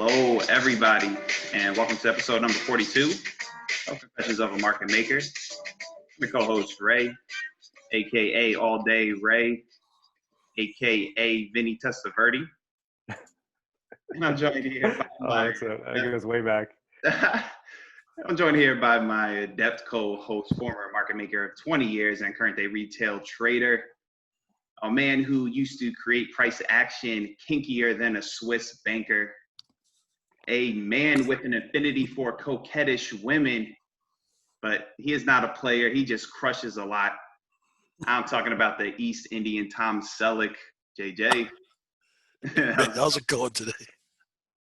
Hello, everybody, and welcome to episode number 42 of Confessions of a Market Maker. I'm your co-host, Ray, a.k.a. All Day Ray, a.k.a. Vinny Testaverde. And I'm joined here by that goes way back. I'm joined here by my adept co-host, former market maker of 20 years and current day retail trader, a man who used to create price action kinkier than a Swiss banker, a man with an affinity for coquettish women, but he is not a player. He just crushes a lot. I'm talking about the East Indian Tom Selleck, JJ. How's it going today?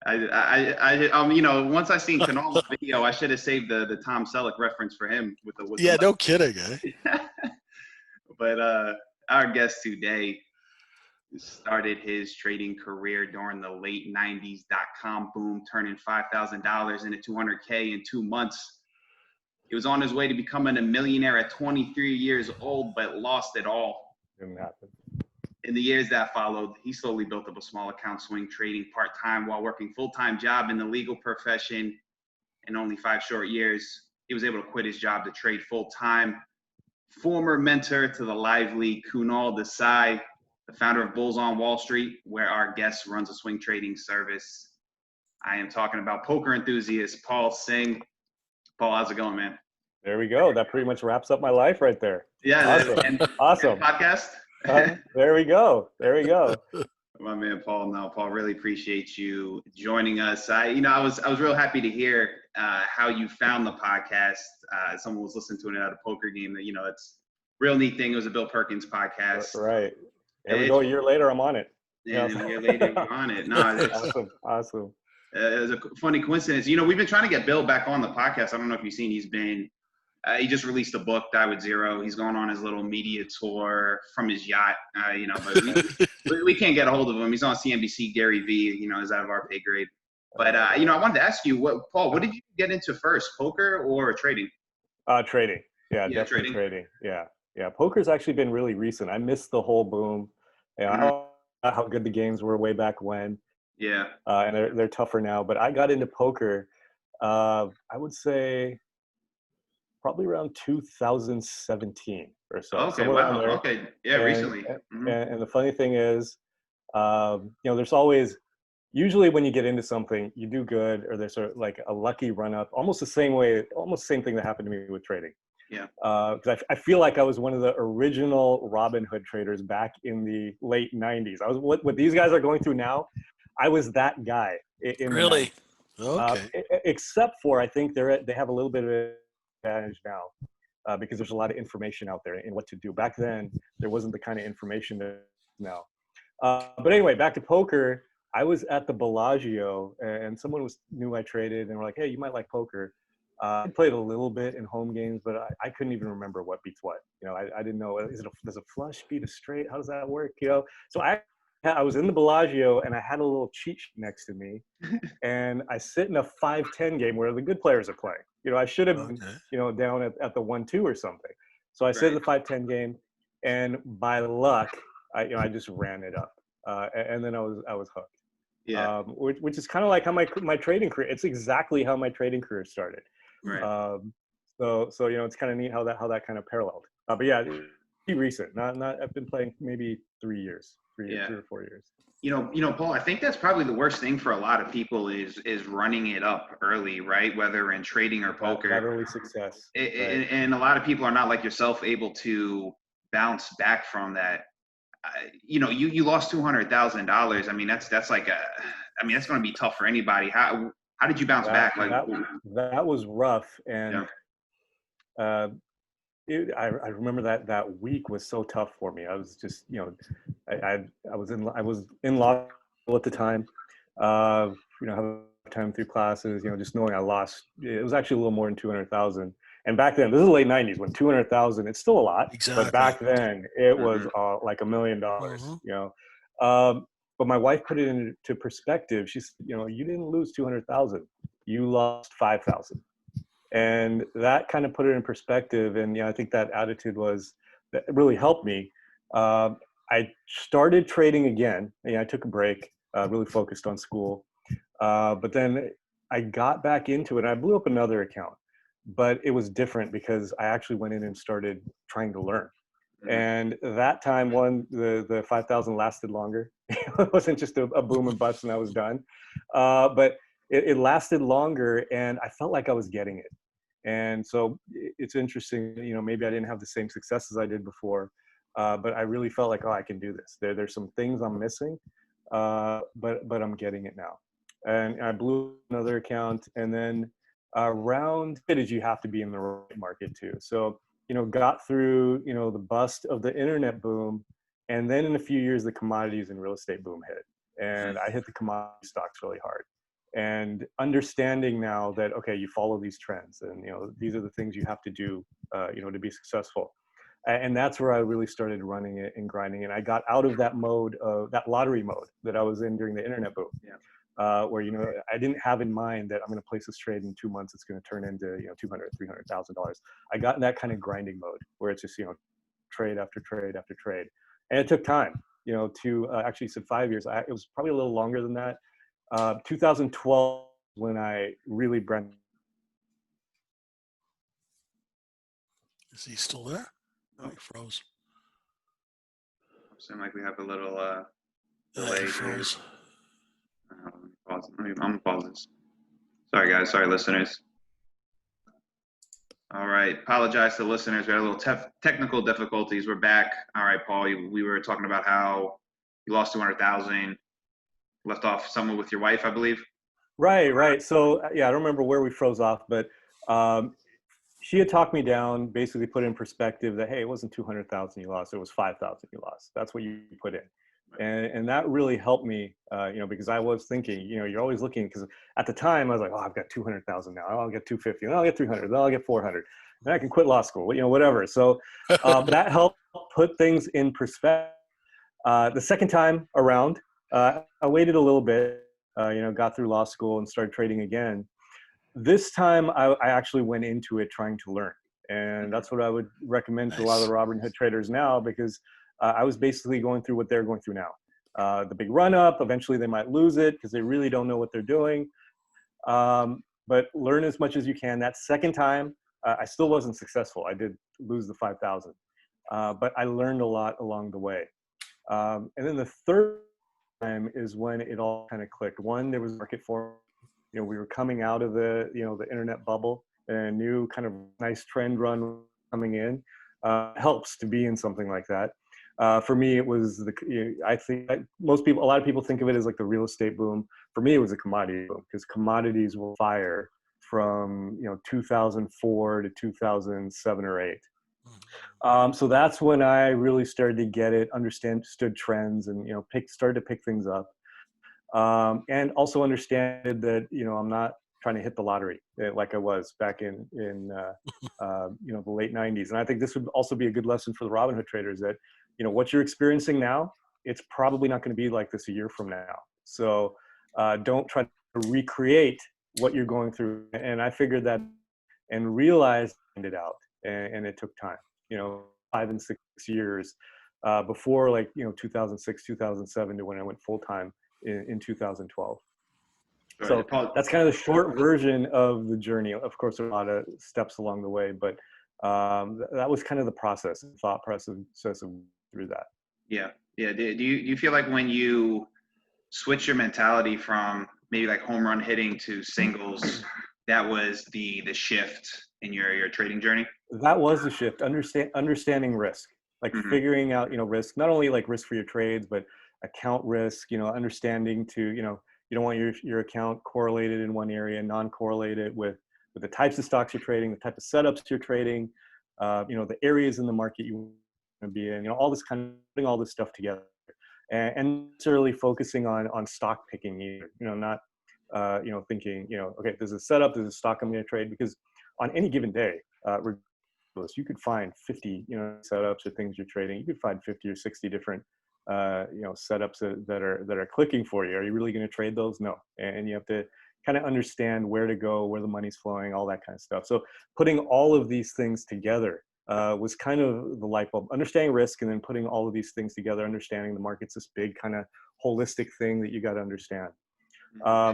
Once I seen Kunal's video, I should have saved the Tom Selleck reference for him with the no kidding, eh? But our guest today started his trading career during the late 90s dotcom boom, turning $5,000 into $200K in 2 months. He was on his way to becoming a millionaire at 23 years old, but lost it all. Didn't happen. In the years that followed, he slowly built up a small account swing trading part-time while working full-time job in the legal profession. In only 5 short years, he was able to quit his job to trade full-time. Former mentor to the lively Kunal Desai, the founder of Bulls on Wall Street, where our guest runs a swing trading service. I am talking about poker enthusiast Paul Singh. Paul, how's it going, man? There we go. That pretty much wraps up my life right there. Yeah. Awesome. Awesome. Podcast? There we go. My man, Paul, really appreciate you joining us. I was real happy to hear how you found the podcast. Someone was listening to it at a poker game. It's a real neat thing. It was a Bill Perkins podcast. Right. There we go. A year later, I'm on it. And a year later, you're on it. No, it's awesome. It was a funny coincidence. We've been trying to get Bill back on the podcast. I don't know if you've seen. He just released a book, Die with Zero. He's going on his little media tour from his yacht. But we can't get a hold of him. He's on CNBC. Gary V. Is out of our pay grade. But I wanted to ask you, Paul, what did you get into first, poker or trading? Trading. Yeah, definitely trading. Yeah. Poker's actually been really recent. I missed the whole boom. I don't know how good the games were way back when. Yeah. And they're tougher now. But I got into poker, I would say, probably around 2017 or so. Okay, wow. Okay, yeah, recently. And the funny thing is, there's always, usually when you get into something, you do good, or there's sort of like a lucky run up, almost the same thing that happened to me with trading. Yeah. Because I feel like I was one of the original Robin Hood traders back in the late 90s. I was what these guys are going through now. I was that guy. Really? Okay. Except for, I think they have a little bit of an advantage now because there's a lot of information out there in what to do. Back then, there wasn't the kind of information that now. But anyway, back to poker. I was at the Bellagio, and someone knew I traded, and were like, "Hey, you might like poker." I played a little bit in home games, but I couldn't even remember what beats what. I didn't know. Does a flush beat a straight? How does that work? So I was in the Bellagio, and I had a little cheat sheet next to me, and I sit in a 5-10 game where the good players are playing. I should have been, down at the 1-2 or something. So I sit in the 5-10 game, and by luck, I just ran it up, and then I was hooked. Yeah. Which is kind of like how my trading career. It's exactly how my trading career started. Right. So it's kind of neat how that kind of paralleled. But yeah, pretty recent. Not. I've been playing maybe 3 years. 3 or 4 years. Paul, I think that's probably the worst thing for a lot of people is running it up early, right? Whether in trading or poker. That early success. Right. And a lot of people are not like yourself able to bounce back from that. You lost $200,000. I mean, that's like that's going to be tough for anybody. How did you bounce back? That was rough, and I remember that week was so tough for me. I was just, I was in law school at the time. Have time through classes. Just knowing I lost. It was actually a little more than 200,000. And back then, this is the late 90s when 200,000, it's still a lot. Exactly. But back then, it was like $1 million. But my wife put it into perspective. She said, you didn't lose 200,000. You lost 5,000. And that kind of put it in perspective. And I think that attitude that really helped me. I started trading again. I took a break, really focused on school. But then I got back into it. And I blew up another account, but it was different because I actually went in and started trying to learn. And that time, the 5,000 lasted longer. It wasn't just a boom and bust and I was done. But it lasted longer and I felt like I was getting it. And so it's interesting, maybe I didn't have the same success as I did before, but I really felt like, oh, I can do this. There's some things I'm missing, but I'm getting it now. And I blew another account, and then around it is you have to be in the right market too. So, got through, the bust of the internet boom, and then in a few years, the commodities and real estate boom hit. And I hit the commodity stocks really hard. And understanding now that, okay, you follow these trends and, these are the things you have to do, to be successful. And that's where I really started running it and grinding. And I got out of that mode of that lottery mode that I was in during the internet boom. Yeah. Where, I didn't have in mind that I'm going to place this trade in 2 months. It's going to turn into, $200,000, $300,000. I got in that kind of grinding mode where it's just, trade after trade after trade. And it took time, to actually said 5 years. It was probably a little longer than that. 2012 when I really branched. Is he still there? Oh, he froze. Seems like we have a little Yeah, he delay here. froze. I'm gonna pause this. Sorry guys, sorry listeners. All right, apologize to listeners. We had a little technical difficulties. We're back. All right, Paul, we were talking about how you lost 200,000. Left off somewhere with your wife, I believe. Right. So yeah, I don't remember where we froze off, but she had talked me down, basically put in perspective that, hey, it wasn't 200,000 you lost, it was 5,000 you lost. That's what you put in. And that really helped me, because I was thinking, you're always looking, because at the time I was like, oh, I've got 200,000 now. I'll get 250, then I'll get 300, then I'll get 400, then I can quit law school, whatever. So that helped put things in perspective. The second time around, I waited a little bit, got through law school and started trading again. This time I actually went into it trying to learn. And that's what I would recommend to a lot of the Robinhood traders now, because I was basically going through what they're going through now. The big run up, eventually they might lose it because they really don't know what they're doing. But learn as much as you can. That second time, I still wasn't successful. I did lose the 5,000, but I learned a lot along the way. And then the third time is when it all kind of clicked. One, there was market for, we were coming out of the internet bubble, and a new kind of nice trend run coming in. Helps to be in something like that. For me, it was I think a lot of people think of it as like the real estate boom. For me, it was a commodity boom, because commodities will fire from 2004 to 2007 or 8. So that's when I really started to get it, understood trends, and started to pick things up, and also understand that I'm not trying to hit the lottery like I was back in the late 90s. And I think this would also be a good lesson for the Robinhood traders, that what you're experiencing now, it's probably not going to be like this a year from now. So don't try to recreate what you're going through. And I figured that and realized it out, and it took time. 5 and 6 years before 2006, 2007 to when I went full time in 2012. So that's kind of the short version of the journey. Of course, there are a lot of steps along the way, but that was kind of the process, thought process through that. Yeah. Do you feel like when you switch your mentality from maybe like home run hitting to singles, that was the shift in your trading journey? That was the shift. Understanding risk, figuring out risk, not only like risk for your trades, but account risk. Understanding to you don't want your account correlated in one area, non-correlated with the types of stocks you're trading, the type of setups you're trading, the areas in the market you want to be in. All this kind of putting all this stuff together, and necessarily focusing on stock picking either. Not thinking okay, there's a setup, there's a stock I'm going to trade, because on any given day, you could find 50 setups or things you're trading. You could find 50 or 60 different setups that are clicking for you. Are you really going to trade those? No. And you have to kind of understand where to go, where the money's flowing, all that kind of stuff. So putting all of these things together was kind of the light bulb. Understanding risk, and then putting all of these things together, understanding the market's this big kind of holistic thing that you got to understand.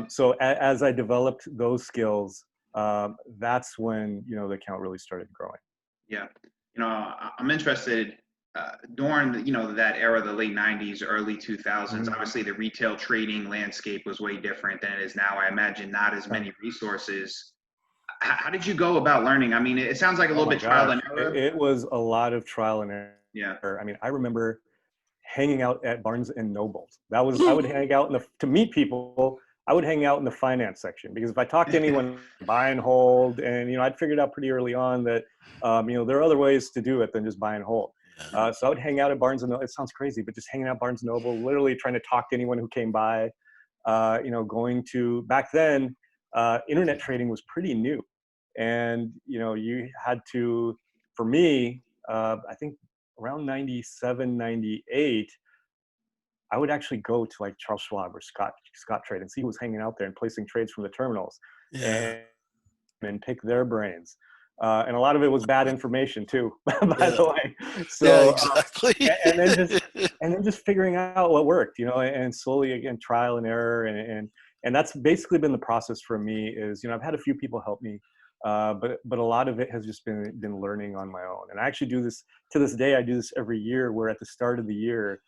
So as I developed those skills, that's when, the account really started growing. Yeah. I'm interested during that era, the late 90s, early 2000s. Mhm. Obviously, the retail trading landscape was way different than it is now. I imagine not as many resources. How did you go about learning? I mean, it sounds like a Oh little my bit trial gosh, and error. it was a lot of trial and Yeah. error. I mean, I remember hanging out at Barnes and Nobles. I would hang out to meet people. I would hang out in the finance section, because if I talked to anyone, buy and hold, and I'd figured out pretty early on that there are other ways to do it than just buy and hold. So I would hang out at Barnes and Noble. It sounds crazy, but just hanging out at Barnes and Noble, literally trying to talk to anyone who came by. Going to, back then, internet trading was pretty new, and you had to, for me, I think around 97, 98, I would actually go to like Charles Schwab or Scott Trade and see who was hanging out there and placing trades from the terminals, Yeah. and pick their brains. And a lot of it was bad information too, by the way. Yeah, So, exactly. and then just figuring out what worked, and slowly, again, trial and error, and that's basically been the process for me. Is I've had a few people help me, but a lot of it has just been learning on my own. And I actually do this to this day. I do this every year, where at the start of the year,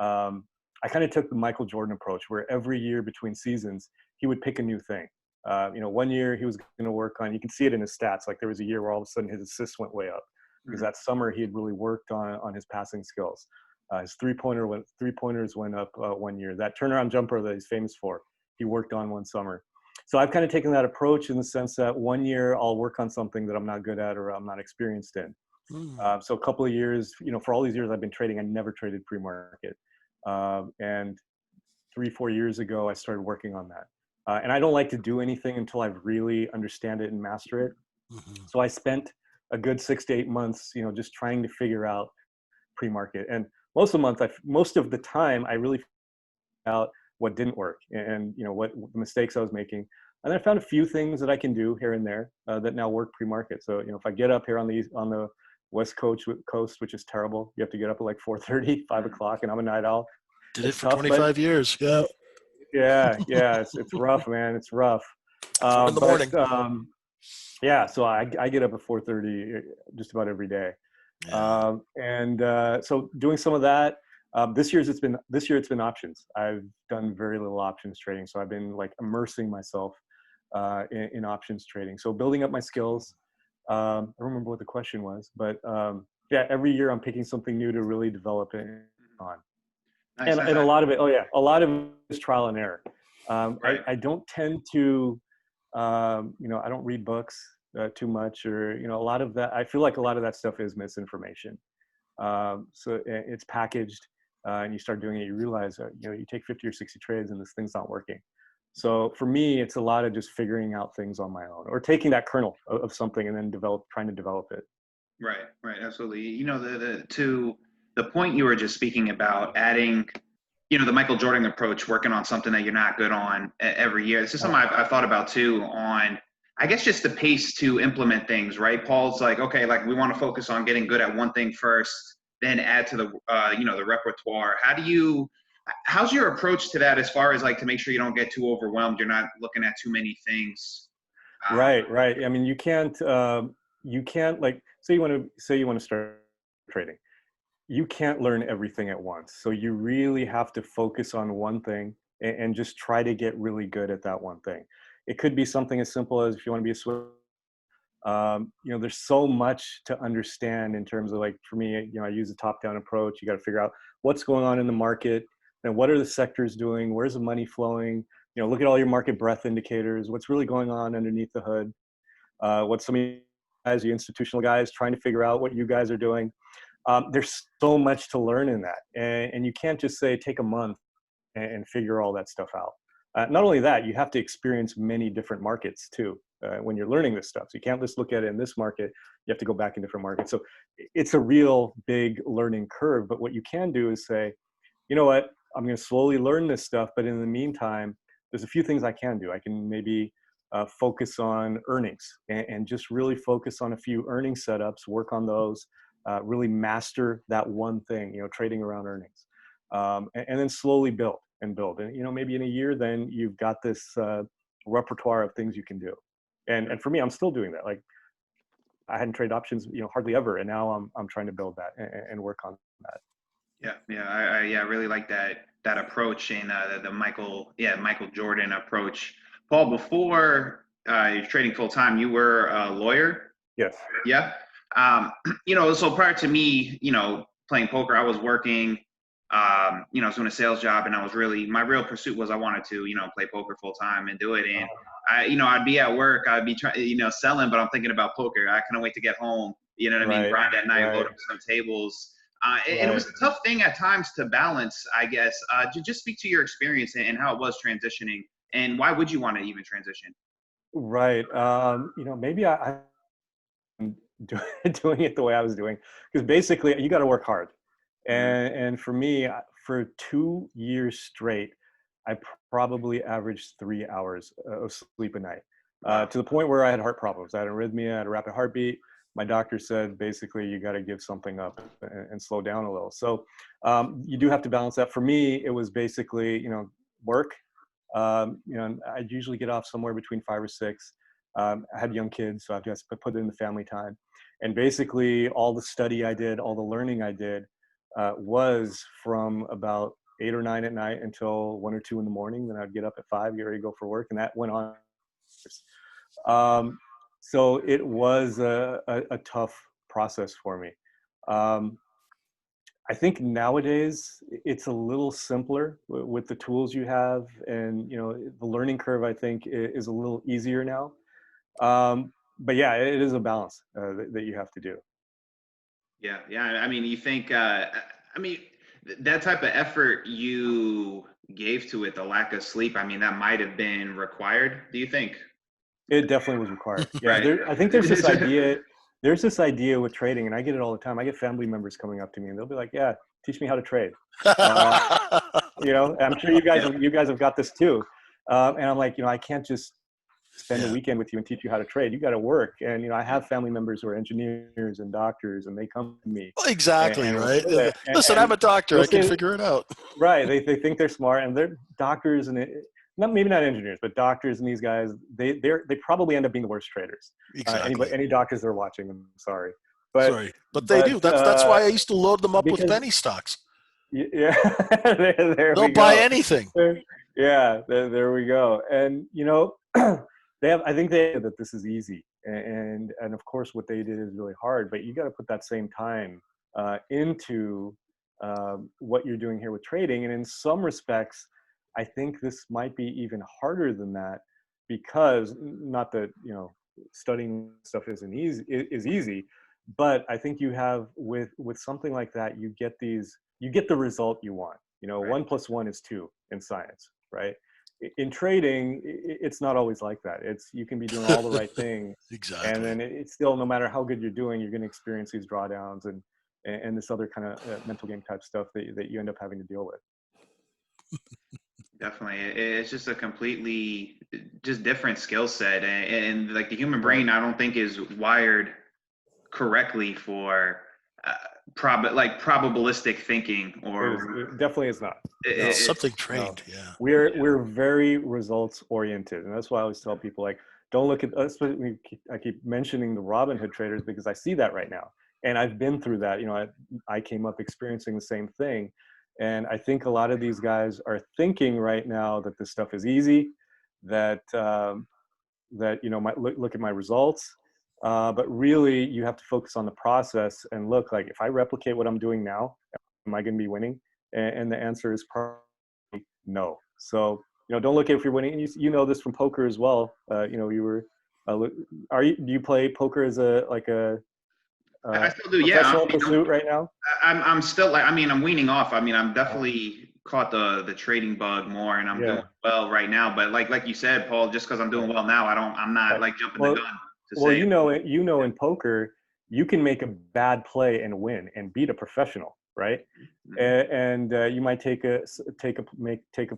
I kind of took the Michael Jordan approach, where every year between seasons, he would pick a new thing. One year he was going to work on, you can see it in his stats. Like there was a year where all of a sudden his assists went way up, because that summer he had really worked on his passing skills. His three pointers went up one year. That turnaround jumper that he's famous for, he worked on one summer. So I've kind of taken that approach, in the sense that one year I'll work on something that I'm not good at or I'm not experienced in. So a couple of years, for all these years I've been trading, I never traded pre-market. And 3-4 years ago, I started working on that. And I don't like to do anything until I really understand it and master it. So I spent a good 6 to 8 months, just trying to figure out pre-market. And most of the time, I really figured out what didn't work, and what the mistakes I was making. And I found a few things that I can do here and there that now work pre-market. So if I get up here on the West Coast, which is terrible, you have to get up at like 4:30, 5 o'clock, and I'm a night owl. Did It's it for tough, 25 years. Yeah. yeah, it's rough, man. It's rough. 4 in the morning. Yeah, so I get up at 4:30 just about every day. Yeah. So doing some of that. This year it's been options. I've done very little options trading, so I've been like immersing myself in options trading. So building up my skills. I don't remember what the question was, but yeah, every year I'm picking something new to really develop it on. Nice, And a lot of it, a lot of it is trial and error. Right. I don't tend to, I don't read books too much, or, a lot of that, I feel like a lot of that stuff is misinformation. So it's packaged, and you start doing it, you realize, you take 50 or 60 trades and this thing's not working. So for me, it's a lot of just figuring out things on my own, or taking that kernel of something and then trying to develop it. Right, absolutely. To the point you were just speaking about, adding, the Michael Jordan approach, working on something that you're not good on every year. This is something I've thought about too, on, I guess, just the pace to implement things, right? Paul's like, okay, like we want to focus on getting good at one thing first, then add to the, the repertoire. How's your approach to that, as far as like to make sure you don't get too overwhelmed, you're not looking at too many things? Right. I mean, you can't like, say you want to start trading. You can't learn everything at once. So you really have to focus on one thing and just try to get really good at that one thing. It could be something as simple as, if you want to be a swimmer, there's so much to understand in terms of, like, for me, I use a top-down approach. You got to figure out what's going on in the market, and what are the sectors doing, where's the money flowing, look at all your market breadth indicators, what's really going on underneath the hood, what some of you guys, the institutional guys, trying to figure out what you guys are doing. There's so much to learn in that, and you can't just say take a month and figure all that stuff out. Not only that, you have to experience many different markets too when you're learning this stuff. So you can't just look at it in this market. You have to go back in different markets. So it's a real big learning curve. But what you can do is say, you know what, I'm going to slowly learn this stuff, but in the meantime, there's a few things I can do. I can maybe focus on earnings and just really focus on a few earning setups, work on those, really master that one thing, trading around earnings, and then slowly build. and build. And, maybe in a year, then you've got this repertoire of things you can do. And for me, I'm still doing that. Like, I hadn't traded options, hardly ever. And now I'm trying to build that and work on that. I really like that approach, and the Michael Jordan approach. Paul, before you're trading full time, you were a lawyer. Yes. Yeah. So prior to me, playing poker, I was working. I was doing a sales job, and my real pursuit was I wanted to, play poker full time and do it. And I'd be at work, I'd be trying, selling, but I'm thinking about poker. I couldn't wait to get home. You know what I mean? Grind at night, load up some tables. And it was a tough thing at times to balance, I guess. Just speak to your experience and how it was transitioning, and why would you want to even transition? Right. Maybe I'm doing it the way I was doing, because basically you got to work hard. And for me, for 2 years straight, I probably averaged 3 hours of sleep a night, to the point where I had heart problems. I had arrhythmia, I had a rapid heartbeat. My doctor said, basically, you got to give something up and slow down a little. So you do have to balance that. For me, it was basically, work. I'd usually get off somewhere between 5 or 6. I had young kids, so I've just put it in the family time. And basically, all the study I did, all the learning I did, was from about 8 or 9 at night until 1 or 2 in the morning. Then I'd get up at 5, get ready to go for work, and that went on. So it was a tough process for me. I think nowadays it's a little simpler with the tools you have, and the learning curve, I think, is a little easier now. But yeah, it is a balance that you have to do. Yeah. I mean, you think, that type of effort you gave to it, the lack of sleep, I mean, that might have been required, do you think? It definitely was required. Yeah, Right. I think there's this idea. There's this idea with trading, and I get it all the time. I get family members coming up to me, and they'll be like, "Yeah, teach me how to trade." I'm sure you guys have got this too. And I'm like, I can't just spend a weekend with you and teach you how to trade. You got to work. And I have family members who are engineers and doctors, and they come to me. Well, exactly, right? Listen, and I'm a doctor. I can figure it out. Right. They think they're smart, and they're doctors, and maybe not engineers, but doctors, and these guys, they probably end up being the worst traders. Exactly. Any doctors that are watching, I'm sorry. But they do. That's why I used to load them up with penny stocks. Yeah, there They'll we go. buy anything. Yeah, there we go. And I think they that this is easy, and of course what they did is really hard. But you got to put that same time into what you're doing here with trading. And in some respects, I think this might be even harder than that, because not that studying stuff is easy, but I think you have with something like that, you get the result you want. Right. 1 + 1 is 2 in science, right? In trading, it's not always like that. You can be doing all the right things, Exactly. and then it's still, no matter how good you're doing, you're going to experience these drawdowns and this other kind of mental game type stuff that you end up having to deal with. Definitely. It's just a completely just different skill set. And like the human brain, I don't think is wired correctly for probabilistic thinking, or it definitely is not. Something trained. No. Yeah. We're very results oriented. And that's why I always tell people, like, don't look at us. I keep mentioning the Robinhood traders because I see that right now. And I've been through that. I came up experiencing the same thing. And I think a lot of these guys are thinking right now that this stuff is easy, that look at my results. But really, you have to focus on the process and look, like, if I replicate what I'm doing now, am I going to be winning? And the answer is probably no. So, don't look at if you're winning. And you know this from poker as well. You were, do you play poker as I still do. professional pursuit right now? I'm still I'm weaning off. I'm definitely caught the trading bug more, and I'm doing well right now. But like you said, Paul, just because I'm doing well now, I'm not like jumping the gun to say. In poker, you can make a bad play and win and beat a professional, right? Mm-hmm. And you might take a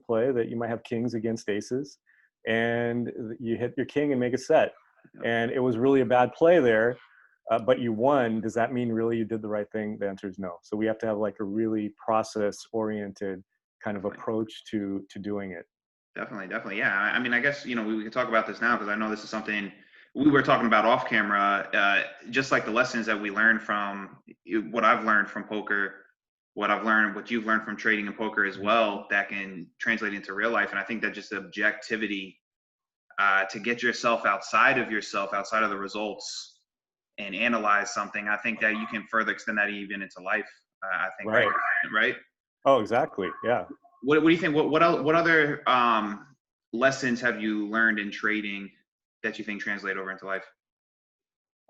play that you might have kings against aces, and you hit your king and make a set, and it was really a bad play there. But you won. Does that mean really you did the right thing? The answer is no. So we have to have like a really process-oriented kind of approach to doing it. Definitely. Yeah. I mean, I guess, we could talk about this now because I know this is something we were talking about off camera, just like the lessons that we learned from what I've learned from poker, what you've learned from trading and poker as well, that can translate into real life. And I think that just objectivity, to get yourself outside of the results and analyze something, I think that you can further extend that even into life. I think, Right. Right? Oh, exactly. Yeah. What do you think? What other lessons have you learned in trading that you think translate over into life?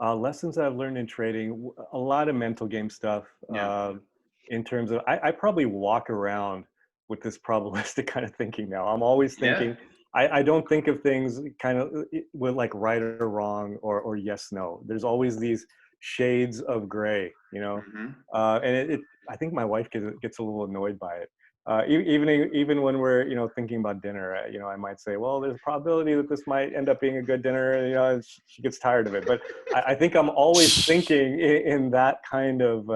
Lessons I've learned in trading, a lot of mental game stuff. Yeah. In terms of, I probably walk around with this probabilistic kind of thinking now. I'm always thinking, I don't think of things kind of with like right or wrong or yes, no. There's always these shades of gray, Mm-hmm. and I think my wife gets a little annoyed by it. Even when we're thinking about dinner, I might say, well, there's a probability that this might end up being a good dinner, and she gets tired of it. But I think I'm always thinking in that kind of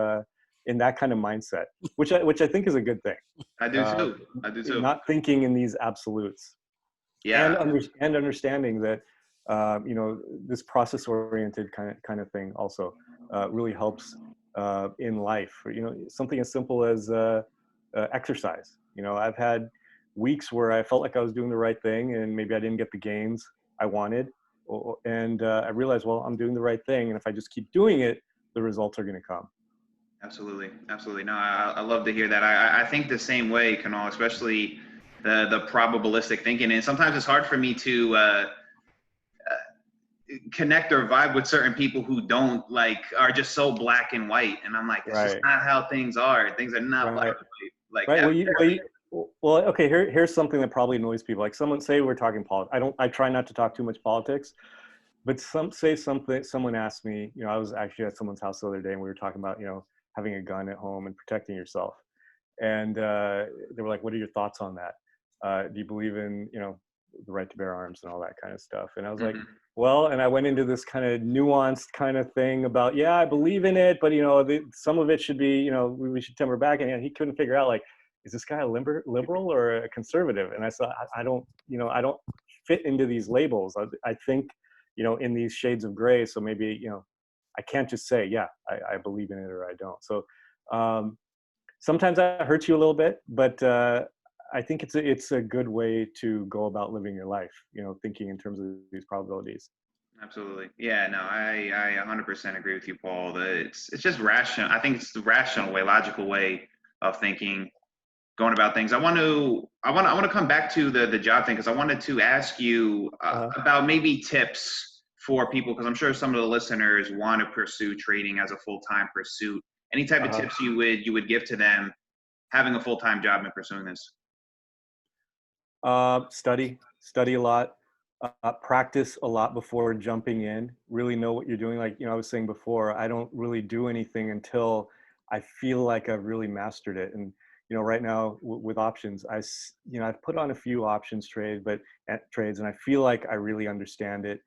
mindset, which I think is a good thing. I do too. Not thinking in these absolutes, Yeah. and understanding that this process-oriented kind of thing also really helps in life. Something as simple as exercise. I've had weeks where I felt like I was doing the right thing, and maybe I didn't get the gains I wanted, and I realized, well, I'm doing the right thing, and if I just keep doing it, the results are going to come. Absolutely. No, I love to hear that. I think the same way, Kunal, especially the probabilistic thinking. And sometimes it's hard for me to connect or vibe with certain people who don't are just so black and white. And I'm like, it's just not how things are. Things are not black and white. Right. Well, okay. Here's something that probably annoys people. Like say we're talking politics. I try not to talk too much politics, but someone asked me, I was actually at someone's house the other day and we were talking about, having a gun at home and protecting yourself. And they were like, what are your thoughts on that? Do you believe in, the right to bear arms and all that kind of stuff? And I was like, well, and I went into this kind of nuanced kind of thing about, yeah, I believe in it, but some of it should be, we should temper back. And he couldn't figure out, like, is this guy a liberal or a conservative? And I said, I don't fit into these labels. I think, in these shades of gray. So maybe, I can't just say, yeah, I believe in it or I don't. So sometimes that hurts you a little bit, but I think it's a good way to go about living your life, thinking in terms of these probabilities. Absolutely. Yeah, no, I 100% agree with you, Paul. It's just rational. I think it's the rational way, logical way of thinking, going about things. I want to come back to the job thing, because I wanted to ask you about maybe tips for people, because I'm sure some of the listeners want to pursue trading as a full-time pursuit. Any type of tips you would give to them having a full-time job and pursuing this? Study a lot, practice a lot before jumping in, really know what you're doing. Like, I was saying before, I don't really do anything until I feel like I've really mastered it. And, right now with options, I've put on a few options trades, and I feel like I really understand it.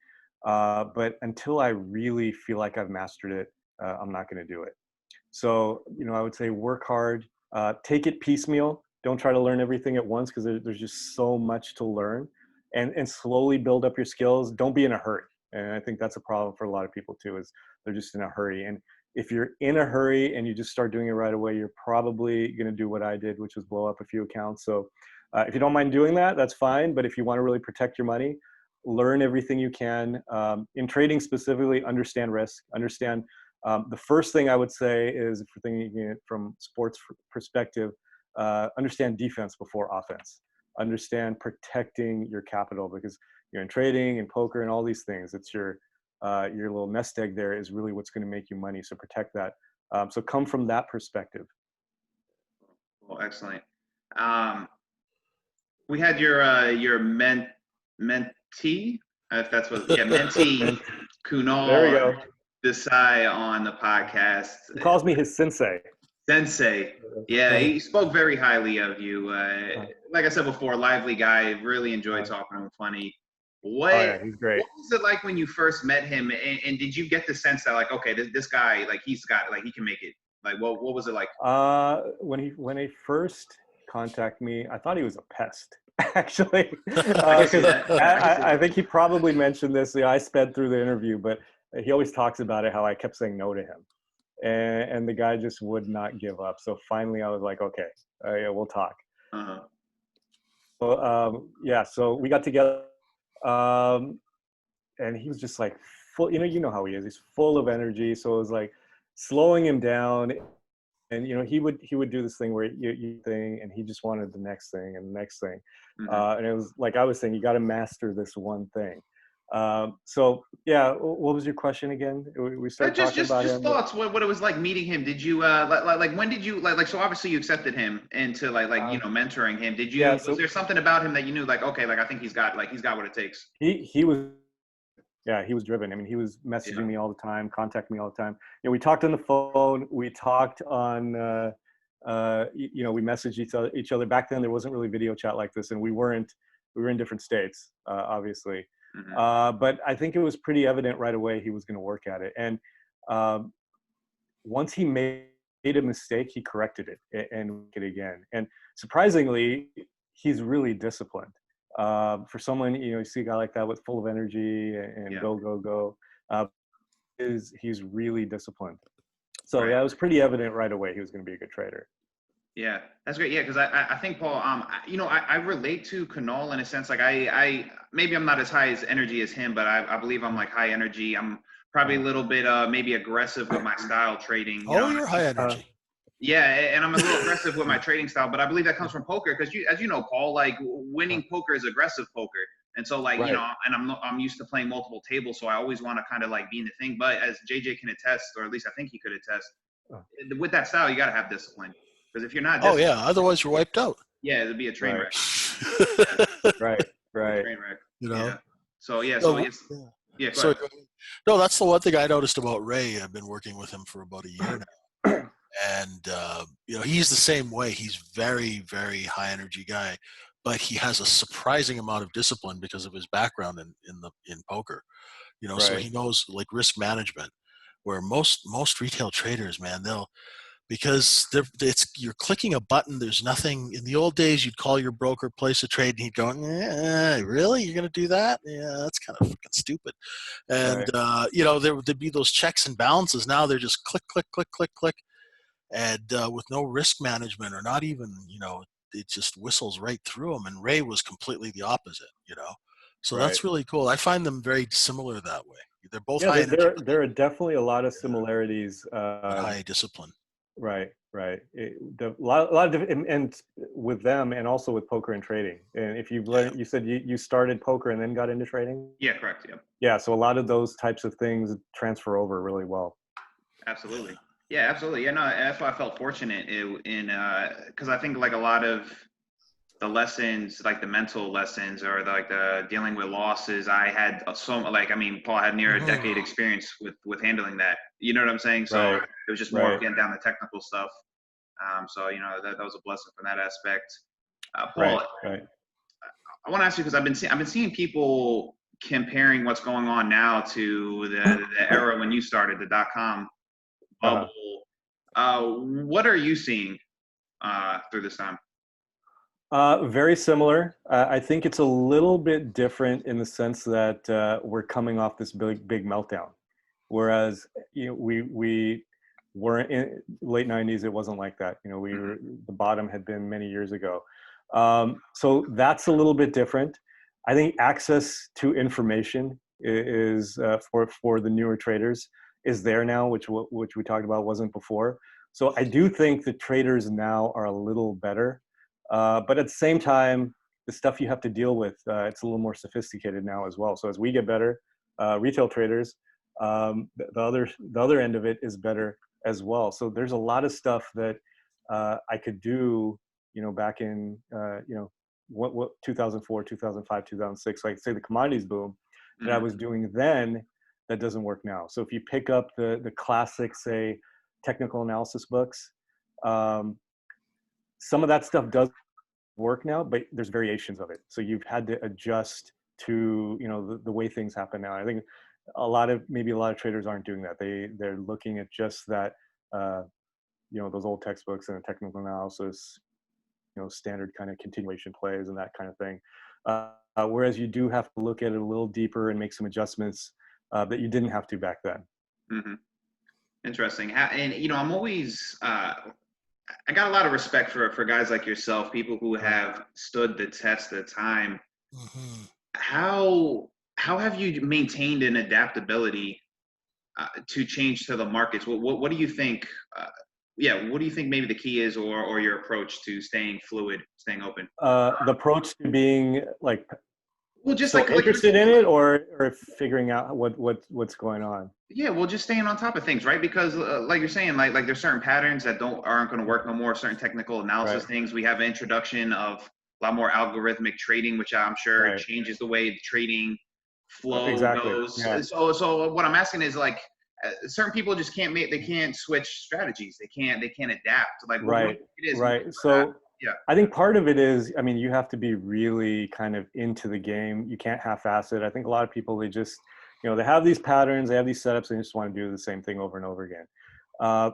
But until I really feel like I've mastered it, I'm not going to do it. So, I would say work hard, take it piecemeal. Don't try to learn everything at once, because there's just so much to learn, and slowly build up your skills. Don't be in a hurry. And I think that's a problem for a lot of people too, is they're just in a hurry. And if you're in a hurry and you just start doing it right away, you're probably going to do what I did, which was blow up a few accounts. So if you don't mind doing that, that's fine. But if you want to really protect your money, learn everything you can. In trading specifically, understand risk, understand. The first thing I would say is, if you're thinking it from sports perspective, understand defense before offense. Understand protecting your capital, because in trading and poker and all these things, it's your little nest egg there is really what's going to make you money. So protect that. So come from that perspective. Well, excellent. We had your mentee, if that's what, mentee, Kunal Desai on the podcast. He calls me his sensei. Yeah, he spoke very highly of you. Like I said before, lively guy. Really enjoyed talking to him. Funny. He's great. What was it like when you first met him? And did you get the sense that, like, okay, this guy, like, he can make it? Like, what was it like? When he first contact me. I thought he was a pest, actually, I can see because that. I can see I that. think he probably mentioned this. You know, I sped through the interview, but he always talks about it, how I kept saying no to him. And the guy just would not give up. So finally I was like, okay, yeah, we'll talk. Uh-huh. So, yeah, so we got together, um, and he was just like full, you know how he is. He's full of energy. So it was like slowing him down. And, you know, he would do this thing where you thing, and he just wanted the next thing and the next thing. Mhm. And it was like I was saying, you got to master this one thing. So yeah, what was your question again? We started Just talking just about just him. thoughts what it was like meeting him. Did you like when did you like so obviously you accepted him into Uh, mentoring him. Did yeah, you was so there something about him that you knew like okay like I think he's got what it takes? he was, yeah, he was driven. I mean, he was Yeah. messaging me all the time, contacting me all the time. You know, we talked on the phone, we talked on you know, we messaged each other. Back then there wasn't really video chat like this, and we were in different states, obviously. Hmm. But I think it was pretty evident right away he was going to work at it. And um, once he made a mistake, he corrected it and it again. And surprisingly, he's really disciplined. For someone, you know, you see a guy like that with full of energy and Yeah. go. Uh, he's really disciplined. So Right. yeah, it was pretty evident right away he was going to be a good trader. Yeah, that's great. Yeah, because I think Paul, I relate to Kunal in a sense. Like I maybe I'm not as high as energy as him, but I believe I'm like high energy. I'm probably a little bit maybe aggressive with my style trading. You Oh, know, you're high energy. yeah, and I'm a little aggressive with my trading style, but I believe that comes from poker because as you know, Paul, like winning poker is aggressive poker. And so like, you Right. know, and I'm used to playing multiple tables, so I always want to kind of like be in the thing. But as JJ can attest, or at least I think he could attest, Uh, with that style, you got to have discipline. Because if you're not Oh disciplined, yeah, otherwise you're wiped out. yeah, it'd be a train Right. wreck. Yeah, Right. it'd be a Right. train wreck. You know. Yeah. So yeah, so No, yes, yeah. yeah. Go Sorry. ahead. No, that's the one thing I noticed about Ray. I've been working with him for about a year now, and you know, he's the same way. He's very, very high energy guy, but he has a surprising amount of discipline because of his background in poker. You know, so Right. he knows like risk management, where most retail traders, man, they'll because you're clicking a button. There's nothing. In the old days, you'd call your broker, place a trade, and he'd go, "Really? You're going to do that? Yeah, that's kind of fucking stupid." And Right. you know, there'd be those checks and balances. Now they're just click, click, click, click, click, and with no risk management or not even, you know, it just whistles right through them. And Ray was completely the opposite, you know. So Right. that's really cool. I find them very similar that way. They're both Yeah, high energy, there are definitely a lot of similarities. but high discipline. Right, right. A lot of different, and with them, and also with poker and trading. And if you've Yeah. learned, you said you started poker and then got into trading. Yeah, correct. Yeah, Yeah, so a lot of those types of things transfer over really well. absolutely. Yeah, absolutely. Yeah, no, that's why I felt fortunate in because I think like a lot of the lessons, like the mental lessons or like the dealing with losses, I had so like I mean, Paul had near a Mhm. decade experience with handling that. You know what I'm saying? So Right, it was just more of right, getting down the technical stuff. So you know that was a blessing from that aspect. right, Paul, right. I want to ask you because I've been seeing people comparing what's going on now to the era when you started the dot-com Uh-huh. bubble. What are you seeing through this time? Very similar. I think it's a little bit different in the sense that we're coming off this big meltdown, whereas you know, we weren't in late '90s. It wasn't like that. You know, Hmm. the bottom had been many years ago. So that's a little bit different. I think access to information is for the newer traders is there now, which we talked about wasn't before. So I do think the traders now are a little better, but at the same time, the stuff you have to deal with, it's a little more sophisticated now as well. So as we get better, retail traders, the other end of it is better as well. So there's a lot of stuff that I could do, you know, back in you know, what 2004, 2005, 2006, like say the commodities boom that I Hmm. was doing then, that doesn't work now. So if you pick up the classic, say, technical analysis books, um, some of that stuff does work now, but there's variations of it. So you've had to adjust to, you know, the way things happen now. I think maybe a lot of traders aren't doing that. They're looking at just that, you know, those old textbooks and the technical analysis, standard kind of continuation plays and that kind of thing. Whereas you do have to look at it a little deeper and make some adjustments that you didn't have to back then. Mm-hmm. Interesting. And I'm always I got a lot of respect for guys like yourself, people who have stood the test of time. Mm-hmm. How have you maintained an adaptability to change to the markets? What do you think? What do you think maybe the key is, or your approach to staying fluid, staying open? The approach to being like Well, just so like interested in it, or figuring out what's going on. Yeah, well, just staying on top of things, right? Because like you're saying, like there's certain patterns that aren't going to work no more. Certain technical analysis things. We have an introduction of a lot more algorithmic trading, which I'm sure changes the way the trading flow goes. Yeah. So what I'm asking is like certain people just they can't switch strategies. They can't adapt. Like right. It is right. So yeah. I think part of it is, I mean, you have to be really kind of into the game. You can't half-ass it. I think a lot of people, they just, they have these patterns, they have these setups, and they just want to do the same thing over and over again.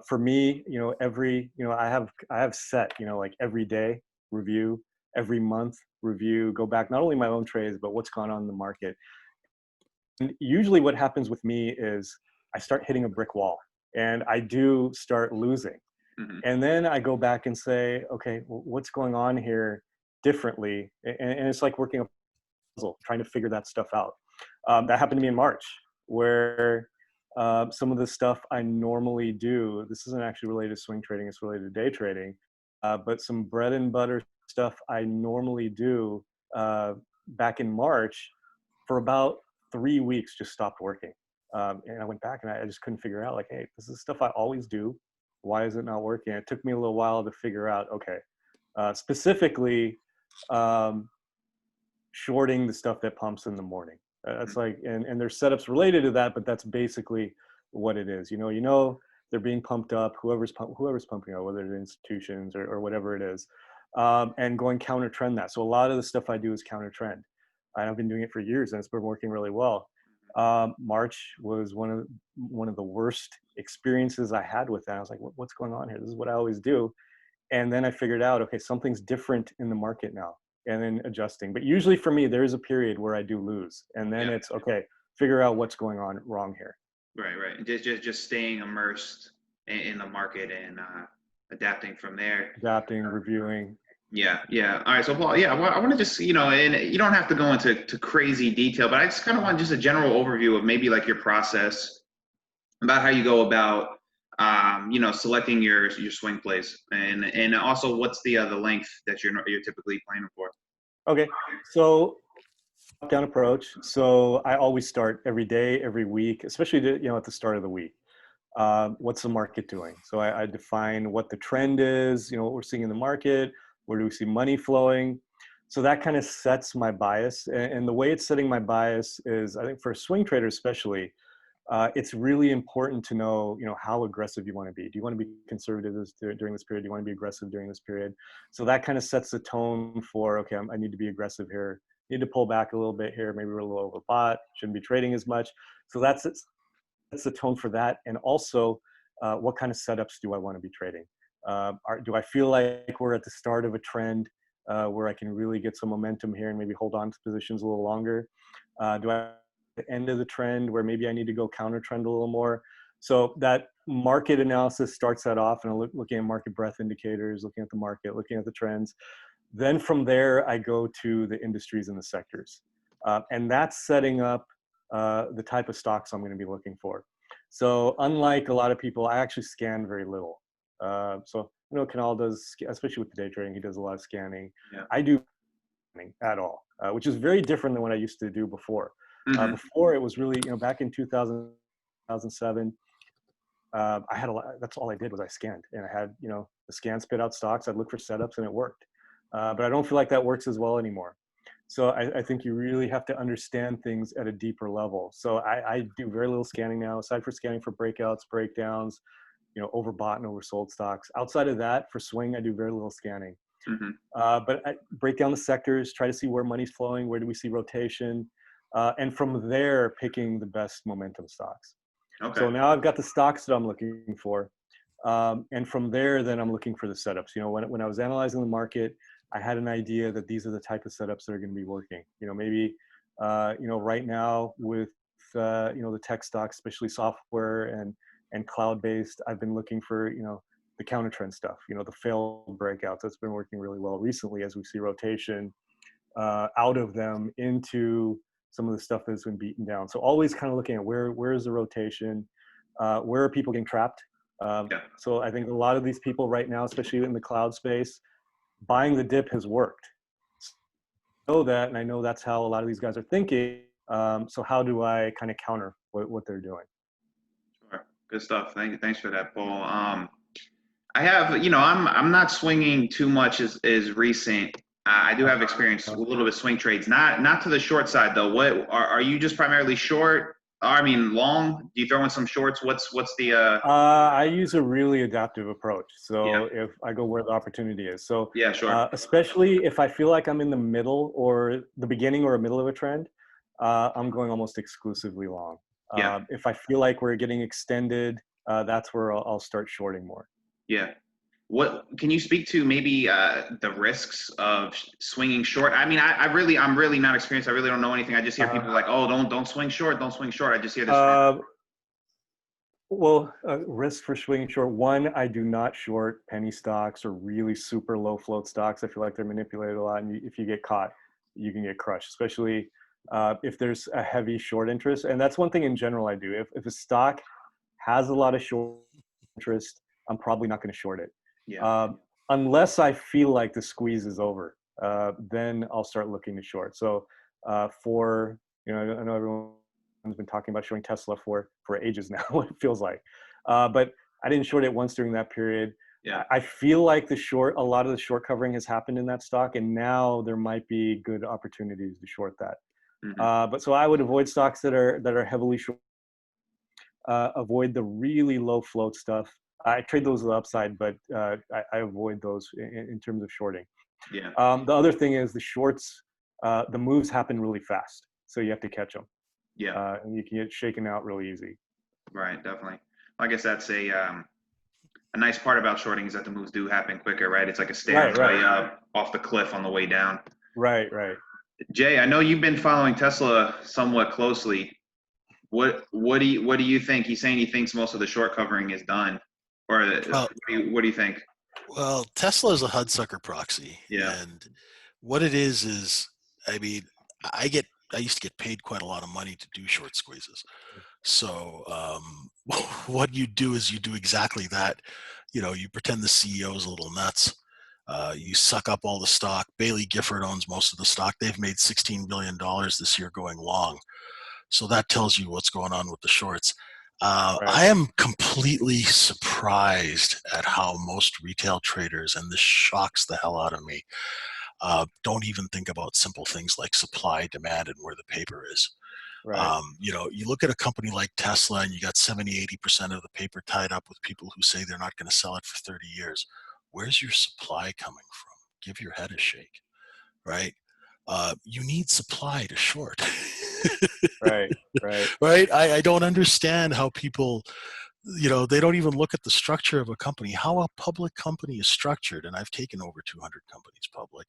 For me, I have set, like every day review, every month review, go back, not only my own trades, but what's gone on in the market. And usually what happens with me is I start hitting a brick wall and I do start losing. Mm-hmm. And then I go back and say, okay, well, what's going on here differently? And it's like working a puzzle, trying to figure that stuff out. That happened to me in March, where some of the stuff I normally do, this isn't actually related to swing trading, it's related to day trading, but some bread and butter stuff I normally do back in March for about 3 weeks just stopped working. And I went back and I just couldn't figure out, like, hey, this is stuff I always do. Why is it not working? It took me a little while to figure out, okay, specifically shorting the stuff that pumps in the morning. That's like, and there's setups related to that, but that's basically what it is. They're being pumped up, whoever's pumping up, whether it's institutions or whatever it is, and going counter trend that. So a lot of the stuff I do is counter trend. And I've been doing it for years and it's been working really well. March was one of the worst experiences I had with that. I was like, what's going on here? This is what I always do. And then I figured out, okay, something's different in the market now, and then adjusting. But usually for me, there is a period where I do lose, and then it's okay, figure out what's going on wrong here. Right. Just staying immersed in the market and adapting from there. Adapting, reviewing. Yeah. All right. So, Paul, I want to just, and you don't have to go into crazy detail, but I just kind of want just a general overview of maybe like your process about how you go about, selecting your swing plays, and also what's the length that you're typically planning for. Okay. So top-down approach. So I always start every day, every week, especially at the start of the week. What's the market doing? So I define what the trend is, what we're seeing in the market, where do we see money flowing? So that kind of sets my bias. And the way it's setting my bias is, I think for a swing trader especially, it's really important to know, how aggressive you want to be. Do you want to be conservative during this period? Do you want to be aggressive during this period? So that kind of sets the tone for, okay, I need to be aggressive here. Need to pull back a little bit here. Maybe we're a little overbought. Shouldn't be trading as much. So that's the tone for that. And also, what kind of setups do I want to be trading? Do I feel like we're at the start of a trend where I can really get some momentum here and maybe hold on to positions a little longer? Do I at the end of the trend where maybe I need to go counter trend a little more? So that market analysis starts that off, and I'm looking at market breadth indicators, looking at the market, looking at the trends. Then from there, I go to the industries and the sectors. And that's setting up the type of stocks I'm going to be looking for. So unlike a lot of people, I actually scan very little. So Kunal does, especially with the day trading, he does a lot of scanning. Yeah. I do scanning at all, which is very different than what I used to do before. Mm-hmm. Before it was really, back in 2007, I had that's all I did was I scanned, and I had, the scan spit out stocks. I'd look for setups and it worked. But I don't feel like that works as well anymore. So I think you really have to understand things at a deeper level. So I do very little scanning now, aside for scanning for breakouts, breakdowns, overbought and oversold stocks. Outside of that, for swing, I do very little scanning. Mm-hmm. But I break down the sectors, try to see where money's flowing, where do we see rotation, and from there, picking the best momentum stocks. Okay. So now I've got the stocks that I'm looking for. And from there, then I'm looking for the setups. When I was analyzing the market, I had an idea that these are the type of setups that are going to be working. Maybe, right now with, the tech stocks, especially software and cloud-based, I've been looking for, the counter trend stuff, the failed breakouts. That's been working really well recently as we see rotation out of them into some of the stuff that's been beaten down. So always kind of looking at where is the rotation, where are people getting trapped. So I think a lot of these people right now, especially in the cloud space, buying the dip has worked. Know that, and I know that's how a lot of these guys are thinking. So how do I kind of counter what they're doing? Sure. Good stuff. Thanks for that, Paul. I have, I'm not swinging too much as recent. I do have experience with a little bit of swing trades, not to the short side though. What are you just primarily short? I mean, long? Do you throw in some shorts? What's the? I use a really adaptive approach. So Yeah. if I go where the opportunity is, so Yeah, sure. especially if I feel like I'm in the middle or the beginning or a middle of a trend, I'm going almost exclusively long. Yeah. If I feel like we're getting extended, that's where I'll start shorting more. Yeah. What can you speak to maybe the risks of swinging short? I mean, I'm really not experienced. I really don't know anything. I just hear people like, oh, don't swing short, don't swing short. I just hear this. Risk for swinging short. One, I do not short penny stocks or really super low float stocks. I feel like they're manipulated a lot, and if you get caught, you can get crushed, especially if there's a heavy short interest. And that's one thing in general I do. If a stock has a lot of short interest, I'm probably not going to short it. Yeah. Unless I feel like the squeeze is over, then I'll start looking to short. So I know everyone's been talking about shorting Tesla for ages now, it feels like. But I didn't short it once during that period. Yeah. I feel like a lot of the short covering has happened in that stock, and now there might be good opportunities to short that. Mm-hmm. But so I would avoid stocks that are heavily short. Avoid the really low float stuff. I trade those to the upside, but I avoid those in terms of shorting. Yeah. The other thing is the shorts, the moves happen really fast, so you have to catch them. Yeah. And you can get shaken out really easy. Right. Definitely. I guess that's a nice part about shorting is that the moves do happen quicker, right? It's like a stair on the way up, off the cliff on the way down. Right. Jay, I know you've been following Tesla somewhat closely. What do you think? He's saying he thinks most of the short covering is done, or what do you think? Well, Tesla is a Hudsucker proxy, Yeah. and what it is I mean, I used to get paid quite a lot of money to do short squeezes. So what you do is you do exactly that. You pretend the CEO is a little nuts. You suck up all the stock. Bailey Gifford owns most of the stock. They've made $16 billion this year going long. So that tells you what's going on with the shorts. I am completely surprised at how most retail traders, and this shocks the hell out of me, don't even think about simple things like supply, demand, and where the paper is. Right. You look at a company like Tesla and you got 70-80% of the paper tied up with people who say they're not going to sell it for 30 years. Where's your supply coming from? Give your head a shake, right? You need supply to short. Right. Right. I don't understand how people, they don't even look at the structure of a company, how a public company is structured. And I've taken over 200 companies public.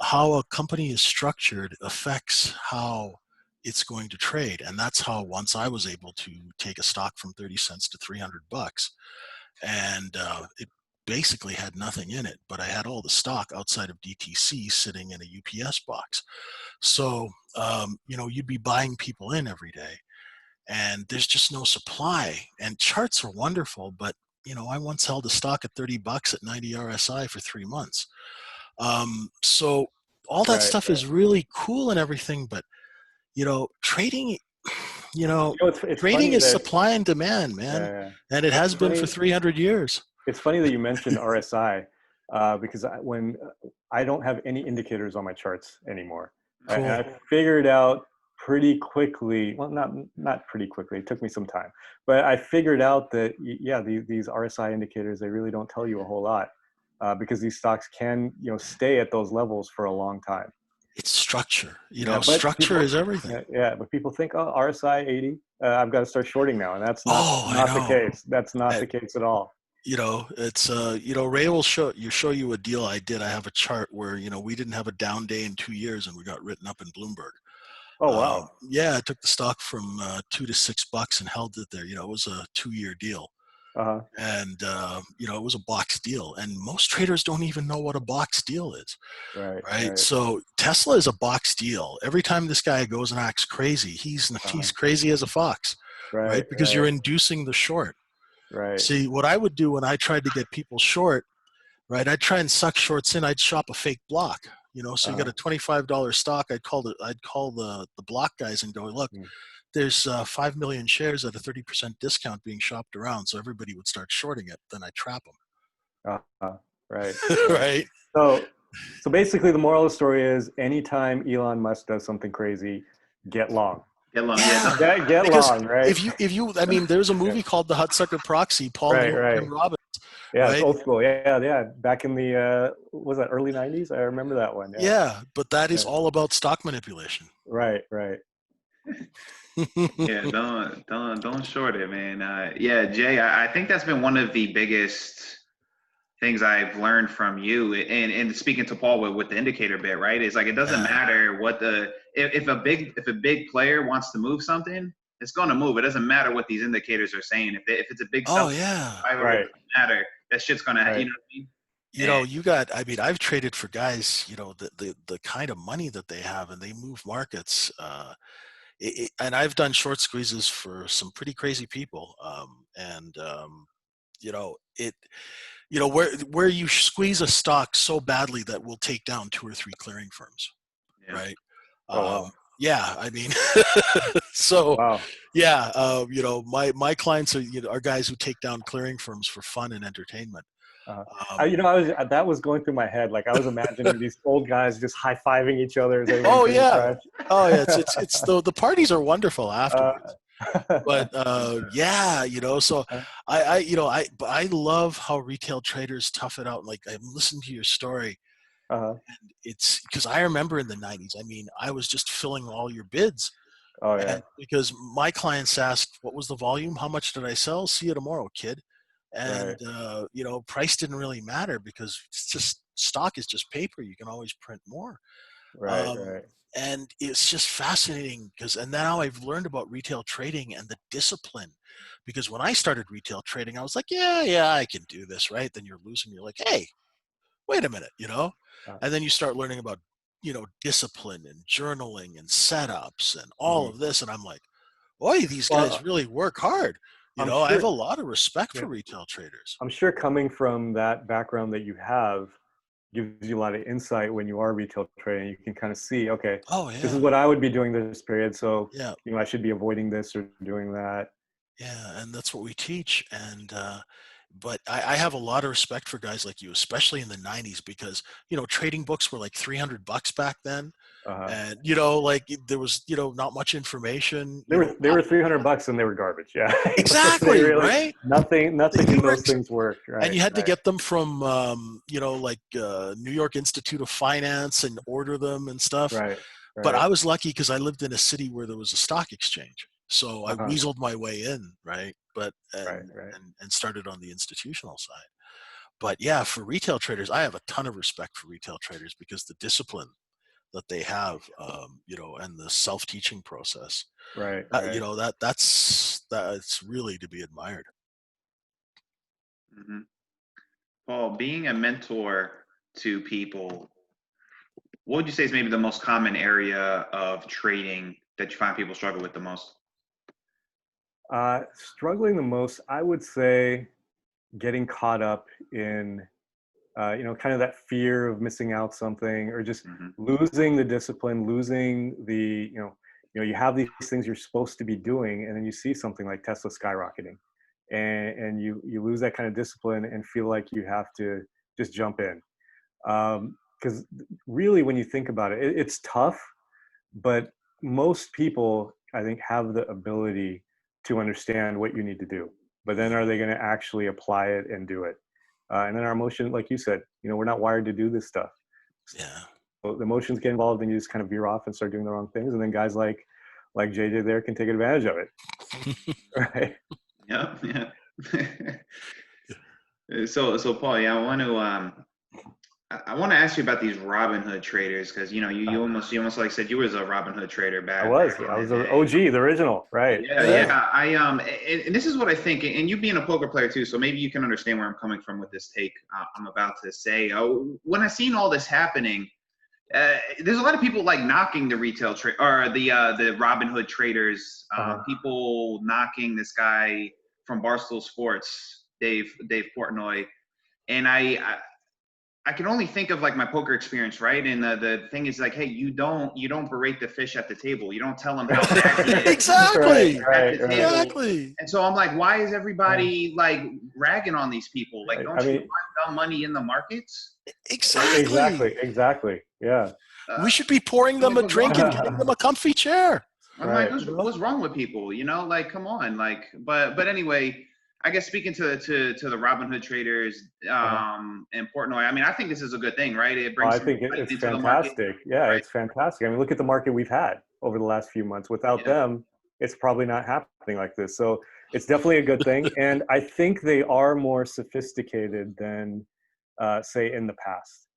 How a company is structured affects how it's going to trade. And that's how once I was able to take a stock from 30 cents to $300, and it basically had nothing in it, but I had all the stock outside of DTC sitting in a UPS box. So, you'd be buying people in every day, and there's just no supply. And charts are wonderful, but I once held a stock at $30 at 90 RSI for 3 months. So all that stuff is really cool and everything, but trading, It's trading funny is that, supply and demand, man, and it has been for 300 years. It's funny that you mentioned RSI because when I don't have any indicators on my charts anymore, Cool. And I figured out pretty quickly. Well, not pretty quickly. It took me some time, but I figured out that these RSI indicators, they really don't tell you a whole lot because these stocks can stay at those levels for a long time. It's structure. Structure is everything. But people think, oh, RSI 80, I've got to start shorting now, and that's not the case. That's not the case at all. It's Ray will show you a deal I did. I have a chart where we didn't have a down day in 2 years and we got written up in Bloomberg. Oh wow. Yeah, I took the stock from $2 to $6 and held it there. It was a 2-year deal. Uh-huh. And it was a box deal, and most traders don't even know what a box deal is. Right. So Tesla is a box deal. Every time this guy goes and acts crazy, he's crazy as a fox, right? Because you're inducing the short. Right. See, what I would do when I tried to get people short, right? I'd try and suck shorts in. I'd shop a fake block. So you got a $25 stock. I'd call the block guys and go, look, there's 5 million shares at a 30% discount being shopped around. So everybody would start shorting it. Then I trap them. Right. Right. So basically the moral of the story is anytime Elon Musk does something crazy, get long. Get long. Yeah. Get long, right? If you, there's a movie called The Hudsucker Proxy, Paul Singh and Tim Robbins. Yeah, right? It's old school. Yeah. Back in the was that early 90s? I remember that one. Yeah, but that is all about stock manipulation. Right. Yeah, don't short it, man. Jay, I think that's been one of the biggest things I've learned from you, and speaking to Paul with the indicator bit, right? It's like it doesn't matter what if a big player wants to move something, it's going to move. It doesn't matter what these indicators are saying. If it's a big right. It doesn't matter. That shit's going to happen. You know what I mean? I've traded for guys, the kind of money that they have, and they move markets. And I've done short squeezes for some pretty crazy people. Where you squeeze a stock so badly that will take down 2 or 3 clearing firms, right? Wow. Yeah, so yeah, my clients are guys who take down clearing firms for fun and entertainment. That was going through my head. Like I was imagining these old guys just high-fiving each other. As they oh yeah, it's the parties are wonderful afterwards. But so I love how retail traders tough it out. Like I'm listening to your story, and it's because I remember in the 90s. I was just filling all your bids. Oh yeah. Because my clients asked, "What was the volume? How much did I sell? See you tomorrow, kid." And price didn't really matter because it's just stock is just paper. You can always print more. Right. And it's just fascinating and now I've learned about retail trading and the discipline, because when I started retail trading, I was like, yeah, I can do this, right? Then you're losing. You're like, hey, wait a minute, and then you start learning about, discipline and journaling and setups and all of this. And I'm like, boy, these guys really work hard. I have a lot of respect for retail traders. I'm sure coming from that background that you have gives you a lot of insight when you are retail trading. You can kind of see, okay, this is what I would be doing this period. So, I should be avoiding this or doing that. Yeah, and that's what we teach. And but I have a lot of respect for guys like you, especially in the 90s, because trading books were like $300 back then. And there was not much information. They were $300 and they were garbage. Yeah, exactly. Right. Nothing in those things worked. Right. And you had to get them from New York Institute of Finance and order them and stuff. Right. But I was lucky because I lived in a city where there was a stock exchange, so I weaseled my way in, right? But and started on the institutional side. But yeah, for retail traders, I have a ton of respect for retail traders because the discipline that they have, and the self-teaching process, that's really to be admired. Mm-hmm. Paul, being a mentor to people, what would you say is maybe the most common area of trading that you find people struggle with the most? Struggling the most, I would say, getting caught up in kind of that fear of missing out something, or just losing the discipline, losing the, you have these things you're supposed to be doing, and then you see something like Tesla skyrocketing, and you lose that kind of discipline and feel like you have to just jump in. Because really, when you think about it, it's tough, but most people, I think, have the ability to understand what you need to do. But then are they going to actually apply it and do it? And then our emotion, like you said, we're not wired to do this stuff. Yeah. So the emotions get involved and you just kind of veer off and start doing the wrong things. And then guys like JJ there can take advantage of it. Right. Yeah. So Paul, yeah, I want to ask you about these Robinhood traders because you almost like said you was a Robinhood trader I back was. in I the was the day. OG, the original, right? Yeah, Yeah. yeah. And this is what I think, and you being a poker player too, so maybe you can understand where I'm coming from with this take I'm about to say. When I seen all this happening, there's a lot of people like knocking the retail trade or the Robinhood traders. People knocking this guy from Barstool Sports, Dave Portnoy, and I can only think of like my poker experience, right? And the thing is like, hey, you don't berate the fish at the table. You don't tell them how bad he is Exactly. at the table. Exactly. And so I'm like, why is everybody like ragging on these people? Like, don't you want dumb money in the markets? Exactly. Yeah. We should be pouring them a drink and getting them a comfy chair. I'm like, what's wrong with people? Like, come on. Like, but anyway, I guess speaking to the Robinhood traders and Portnoy, I mean, I think this is a good thing, right? It brings I think it's into fantastic. the market, Yeah, right? it's fantastic. I mean, look at the market we've had over the last few months. Without them, it's probably not happening like this. So it's definitely a good thing. And I think they are more sophisticated than, say, in the past.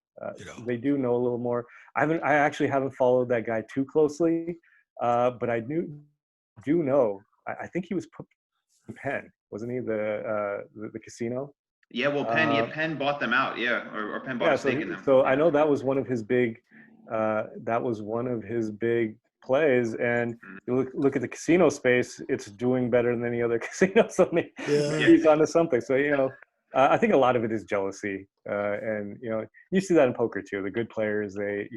They do know a little more. I actually haven't followed that guy too closely, but I do know. I think he was put in Penn, wasn't he? The casino. Yeah, well, Penn bought them out, or Penn bought a stake in them. So I know that was one of his big plays. And you look at the casino space; it's doing better than any other casino. So maybe he's onto something. So I think a lot of it is jealousy, and you see that in poker too. The good players, they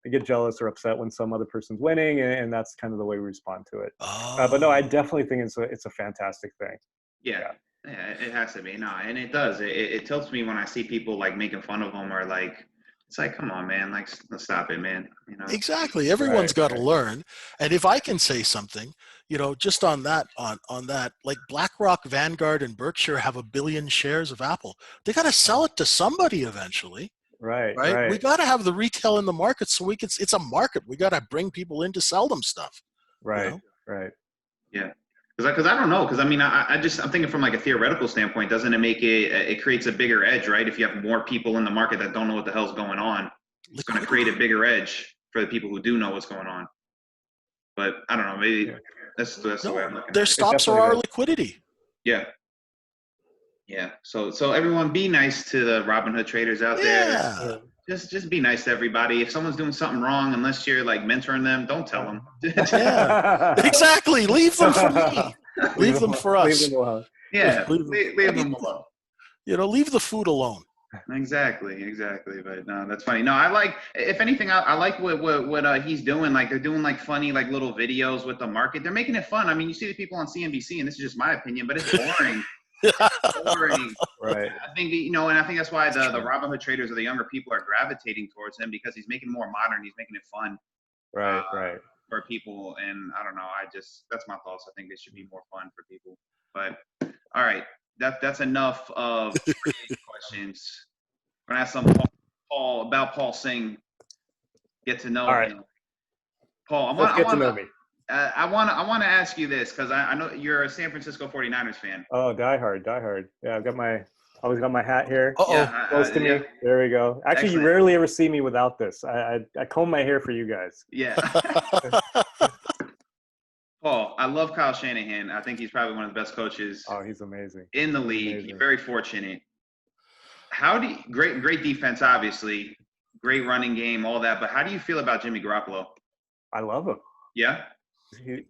get jealous or upset when some other person's winning, and that's kind of the way we respond to it. But no, I definitely think it's a fantastic thing. Yeah, it has to be. No, and it does. It tilts me when I see people like making fun of them or like, it's like, come on, man, like stop it, man. Exactly. Everyone's got to learn. And if I can say something, just on that, like BlackRock, Vanguard, and Berkshire have 1 billion shares of Apple. They got to sell it to somebody eventually. Right. We got to have the retail in the market so it's a market. We got to bring people in to sell them stuff. Right. Yeah. Because I don't know. Because I mean, I'm thinking from like a theoretical standpoint. Doesn't it make it creates a bigger edge, right? If you have more people in the market that don't know what the hell's going on, it's going to create a bigger edge for the people who do know what's going on. But I don't know. Maybe that's the way I'm looking. Their stops are our liquidity. Yeah. So everyone, be nice to the Robinhood traders out there. Just be nice to everybody. If someone's doing something wrong, unless you're like mentoring them, don't tell them. Exactly. Leave them for me. Leave them for us. Leave them alone. Yeah, leave them alone. Leave the food alone. Exactly. But no, that's funny. No, I like. If anything, I like what he's doing. Like they're doing like funny like little videos with the market. They're making it fun. I mean, you see the people on CNBC, and this is just my opinion, but it's boring. Boring. Right. I think and I think that's why the Robinhood traders or the younger people are gravitating towards him because he's making it more modern. He's making it fun. Right. For people, and I don't know. That's my thoughts. I think it should be more fun for people. But all right, that's enough of questions. We're gonna ask some Paul Singh. Get to know him. Paul, I want to ask you this because I know you're a San Francisco 49ers fan. Oh, diehard. Yeah, always got my hat here. Close to me. There we go. Actually, excellent. You rarely ever see me without this. I comb my hair for you guys. Yeah. Paul, I love Kyle Shanahan. I think he's probably one of the best coaches. Oh, he's amazing. In the league. He's very fortunate. Great defense, obviously. Great running game, all that. But how do you feel about Jimmy Garoppolo? I love him. Yeah? He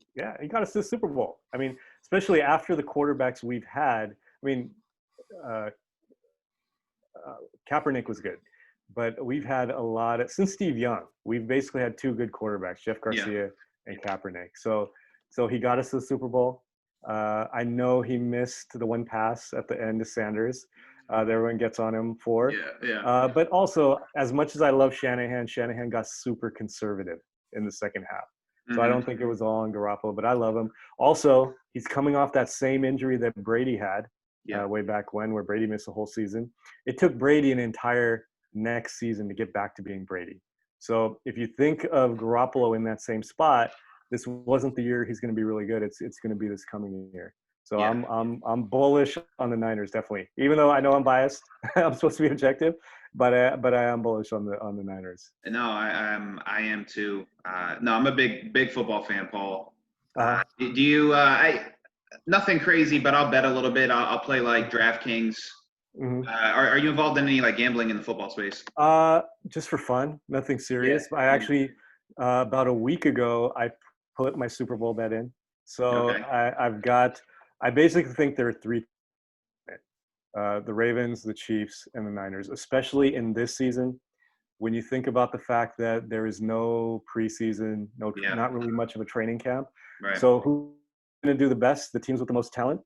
got us to the Super Bowl. I mean, especially after the quarterbacks we've had. I mean, Kaepernick was good, but we've had a lot since Steve Young. We've basically had two good quarterbacks, Jeff Garcia and Kaepernick. So he got us to the Super Bowl. I know he missed the one pass at the end to Sanders that everyone gets on him for. But also, as much as I love Shanahan got super conservative in the second half. So I don't think it was all on Garoppolo, but I love him. Also, he's coming off that same injury that Brady had way back when, where Brady missed the whole season. It took Brady an entire next season to get back to being Brady. So if you think of Garoppolo in that same spot, this wasn't the year he's going to be really good. It's going to be this coming year. So Yeah. I'm bullish on the Niners, definitely. Even though I know I'm biased, I'm supposed to be objective, but I am bullish on the Niners. No, I am too. No, I'm a big football fan, Paul. Uh, Do you? Nothing crazy, but I'll bet a little bit. I'll play like DraftKings. mhm. Are you involved in any like gambling in the football space? Just for fun, nothing Yeah. serious. I actually about a week ago I put my Super Bowl bet in. So Okay. I basically think there are three: the Ravens, the Chiefs, and the Niners. Especially in this season, when you think about the fact that there is no preseason, Yeah. not really much of a training camp. Right. So who's going to do the best? The teams with the most talent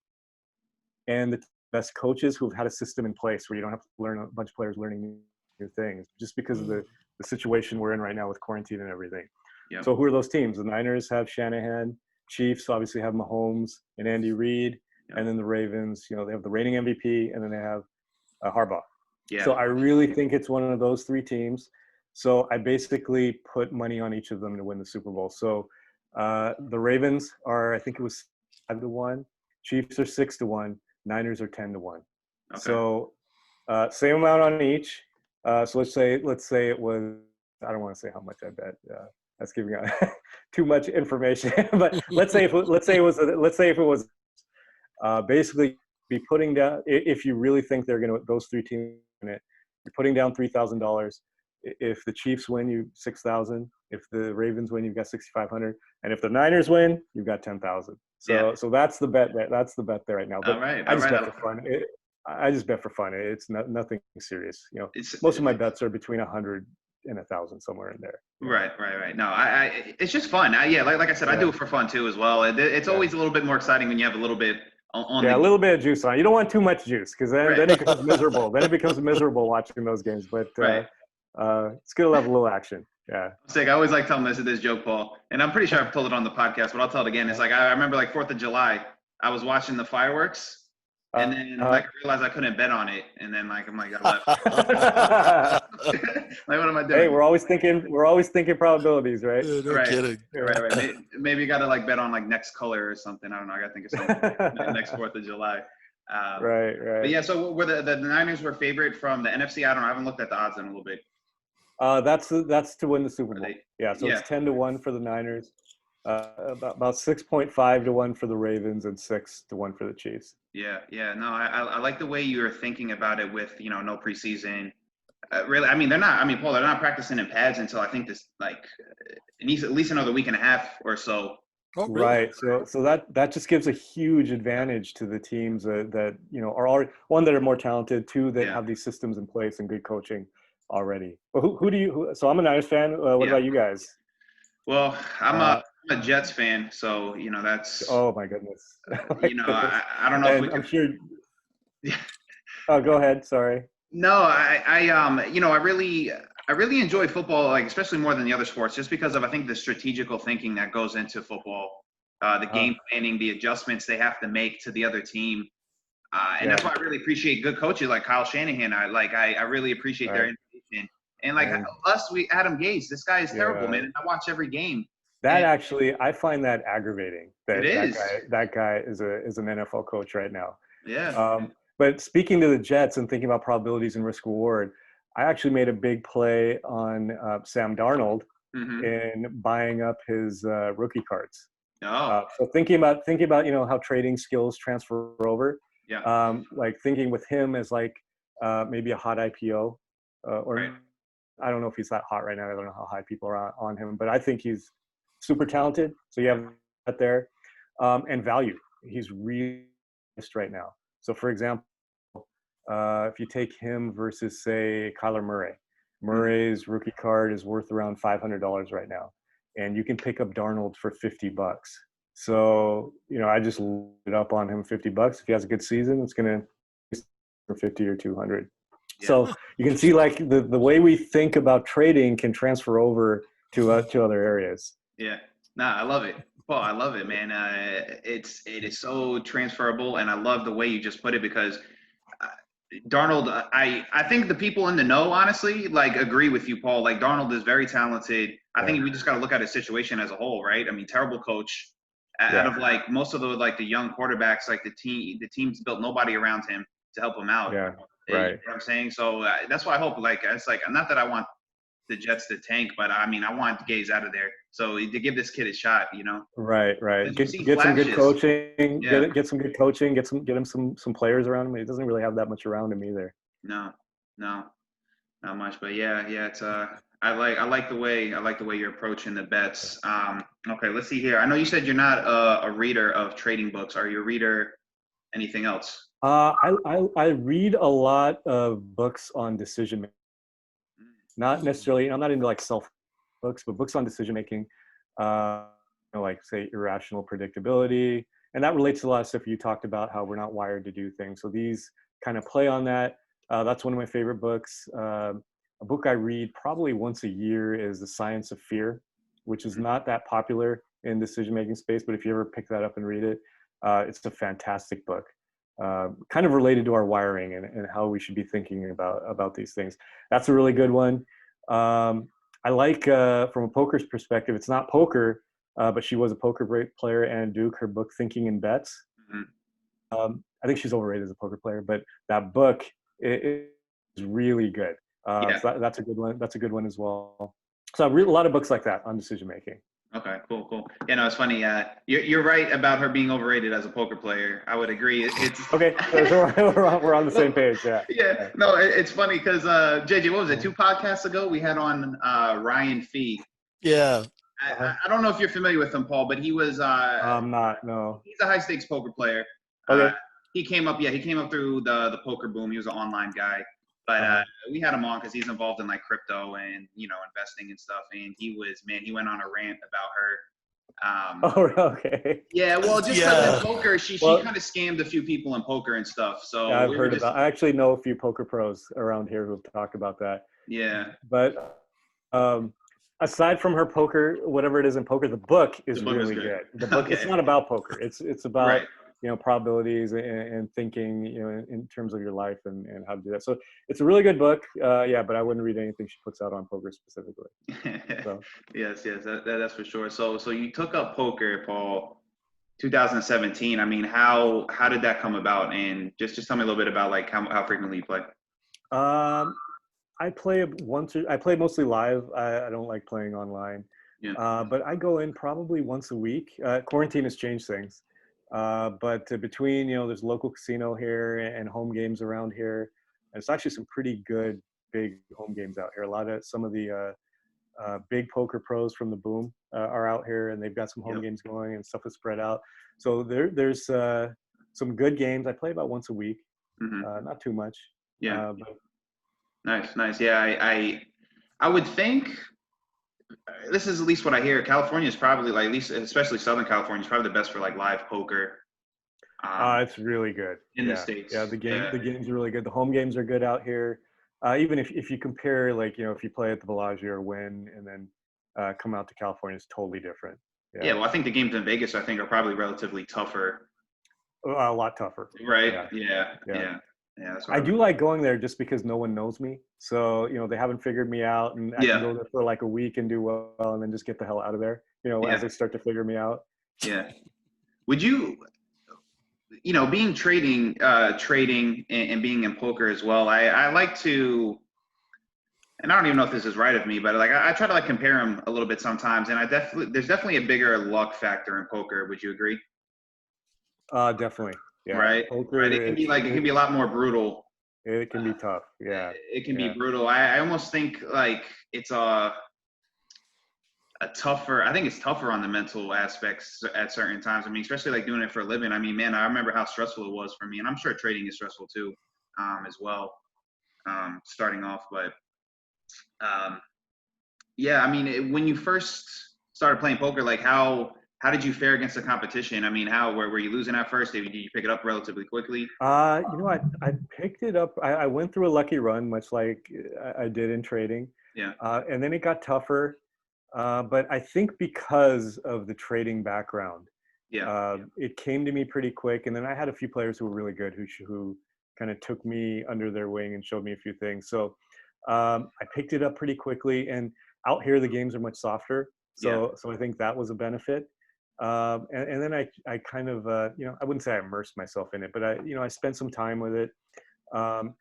and the best coaches who've had a system in place where you don't have to learn a bunch of players learning new things just because of the situation we're in right now with quarantine and everything. Yeah. So who are those teams? The Niners have Shanahan, Chiefs obviously have Mahomes and Andy Reid, Yeah. and then the Ravens, they have the reigning MVP, and then they have Harbaugh. Yeah. So I really think it's one of those three teams. So I basically put money on each of them to win the Super Bowl. So the Ravens are, I think it was 5-1, Chiefs are 6-1, Niners are 10-1. Okay. So same amount on each. So let's say it was. I don't want to say how much I bet. That's giving out too much information. But let's say if it was basically be putting down, if you really think they're going to, those three teams in it, you're putting down $3,000. If the Chiefs win, you 6,000. If the Ravens win, you've got 6,500. And if the Niners win, you've got 10,000. So that's the bet. That's the bet there right now. But All right. I just bet for fun. I just bet for fun. It's nothing serious. Most of my bets are between 100 and 1,000, somewhere in there. Right. No, it's just fun. Like I said, I do it for fun too as well. It's always a little bit more exciting when you have a little bit on. A little bit of juice on. You don't want too much juice because then it becomes miserable. Then it becomes miserable watching those games. But it's good to have a little action. Yeah. Sick. I always like telling this joke, Paul, and I'm pretty sure I've told it on the podcast, but I'll tell it again. It's like I remember like 4th of July, I was watching the fireworks. And then I realized I couldn't bet on it, and then I'm like, I left. Like, what am I doing? Hey, we're always thinking probabilities, right? Yeah, no Right. kidding. Right. Maybe you got to bet on next color or something. I don't know. I got to think of something next 4th of July. Right. But yeah, so were the Niners were favorite from the NFC? I don't know. I haven't looked at the odds in a little bit. That's to win the Super Bowl. It's 10-1 for the Niners. About 6.5-1 for the Ravens and 6-1 for the Chiefs. Yeah. No, I like the way you're thinking about it with no preseason. Really, I mean, they're not. I mean, Paul, they're not practicing in pads until I think this at least another week and a half or so. Oh, really? Right. So that just gives a huge advantage to the teams that are already, one, that are more talented, two, that have these systems in place and good coaching already. But who do you? So I'm a Niners fan. What about you guys? Well, I'm a Jets fan, so that's. Oh my goodness. I don't know if we can. I'm sure. Oh, go ahead. Sorry. No, I really enjoy football, like especially more than the other sports, just because of I think the strategical thinking that goes into football, the game planning, the adjustments they have to make to the other team, and that's why I really appreciate good coaches like Kyle Shanahan. I really appreciate their innovation. And Adam Gase, this guy is terrible, man. And I watch every game. Actually, I find that aggravating. That guy is an NFL coach right now. Yeah. But speaking to the Jets and thinking about probabilities and risk reward, I actually made a big play on Sam Darnold in buying up his rookie cards. Oh. So thinking about how trading skills transfer over. Yeah. Like thinking with him as maybe a hot IPO or. Right. I don't know if he's that hot right now. I don't know how high people are on him, but I think he's super talented. So you have that there, and value. He's really right now. So for example, if you take him versus say Kyler Murray, Murray's rookie card is worth around $500 right now, and you can pick up Darnold for $50. So I just load it up on him $50. If he has a good season, it's gonna be for 50 or 200. Yeah. So you can see the way we think about trading can transfer over to other areas. Yeah, I love it, Paul. I love it, man. It is so transferable, and I love the way you just put it because Darnold. I think the people in the know honestly agree with you, Paul. Darnold is very talented. I think we just got to look at his situation as a whole, right? I mean, terrible coach. Out Yeah. of like most of the young quarterbacks, like the team's built nobody around him to help him out. Yeah. You know Right. what I'm saying? So that's why I hope, like, it's like, not that I want the Jets to tank, but I mean, I want Gaze out of there. So to give this kid a shot, you know, Right. Right. because you see Get some good flashes. coaching. Yeah. Get some good coaching. Get him some players around him. He doesn't really have that much around him either. No, no, not much. But yeah, it's I like the way you're approaching the bets. Okay, let's see here. I know you said you're not a reader of trading books. Are you a reader anything else? I read a lot of books on decision making. Not necessarily. I'm not into like self books, but books on decision making. Like say irrational predictability, and that relates to a lot of stuff you talked about, how we're not wired to do things. So these kind of play on that. That's one of my favorite books. A book I read probably once a year is The Science of Fear, which is not that popular in decision making space, but if you ever pick that up and read it, it's a fantastic book. Kind of related to our wiring and how we should be thinking about these things. That's a really good one. I like, from a poker's perspective, it's not poker, but she was a poker player, and Duke, her book Thinking in Bets. I think she's overrated as a poker player, but that book is really good. Yeah. So that's a good one. That's a good one as well. So I read a lot of books like that on decision making. Okay, cool. Yeah, no, it's funny. You're right about her being overrated as a poker player. I would agree. It's Okay, so we're on the same page. Yeah. Yeah, no, it's funny because JJ, what was it? 2 podcasts ago, we had on Ryan Fee. Yeah. I don't know if you're familiar with him, Paul, but he was I'm not. No. he's a high stakes poker player. Okay. He came up through the poker boom. He was an online guy, but we had him on because he's involved in like crypto and investing and stuff. And he went on a rant about her. Okay. Yeah, well, just because in poker, she kind of scammed a few people in poker and stuff. So yeah, I've heard about. I actually know a few poker pros around here who've talked about that. Yeah. But aside from her poker, whatever it is in poker, the book is really good. The book, it's not about poker. It's about Right. probabilities and thinking in terms of your life and how to do that. So it's a really good book. Yeah, but I wouldn't read anything she puts out on poker specifically. So. Yes, that's for sure. So you took up poker, Paul, 2017. I mean, how did that come about? And just tell me a little bit about like how frequently you play. I play I play mostly live. I don't like playing online. Yeah. But I go in probably once a week. Quarantine has changed things. But between, there's a local casino here and home games around here. And it's actually some pretty good, big home games out here. Some of the big poker pros from the boom are out here, and they've got some home games going and stuff is spread out. So there's some good games. I play about once a week, not too much. Yeah. But, Nice. Yeah, I would think this is at least what I hear. California is probably like, at least especially Southern California, is probably the best for like live poker. It's really good in the States. Yeah, the games are really good. The home games are good out here. Even if you compare, like, if you play at the Bellagio or Wynn and then come out to California, it's totally different. Yeah, well, I think the games in Vegas, I think, are probably relatively tougher. A lot tougher. Right. Yeah. That's I do like going there just because no one knows me. So, they haven't figured me out, and I can go there for like a week and do well and then just get the hell out of there, as they start to figure me out. Yeah. Would you, being trading and being in poker as well, I like to, and I don't even know if this is right of me, but like I try to like compare them a little bit sometimes, and there's definitely a bigger luck factor in poker. Would you agree? Definitely. Yeah. Right. Poker, right. It can be a lot more brutal. It can be tough. Yeah. It can be brutal. I almost think like it's a tougher. I think it's tougher on the mental aspects at certain times. I mean, especially like doing it for a living. I mean, man, I remember how stressful it was for me, and I'm sure trading is stressful too, as well. Starting off, but yeah. I mean, when you first started playing poker, like how did you fare against the competition? I mean, were you losing at first? Did you pick it up relatively quickly? I picked it up. I went through a lucky run, much like I did in trading. Yeah. And then it got tougher. But I think because of the trading background, it came to me pretty quick. And then I had a few players who were really good who kind of took me under their wing and showed me a few things. So I picked it up pretty quickly. And out here, the games are much softer. So I think that was a benefit. And then I kind of, I wouldn't say I immersed myself in it, but I spent some time with it,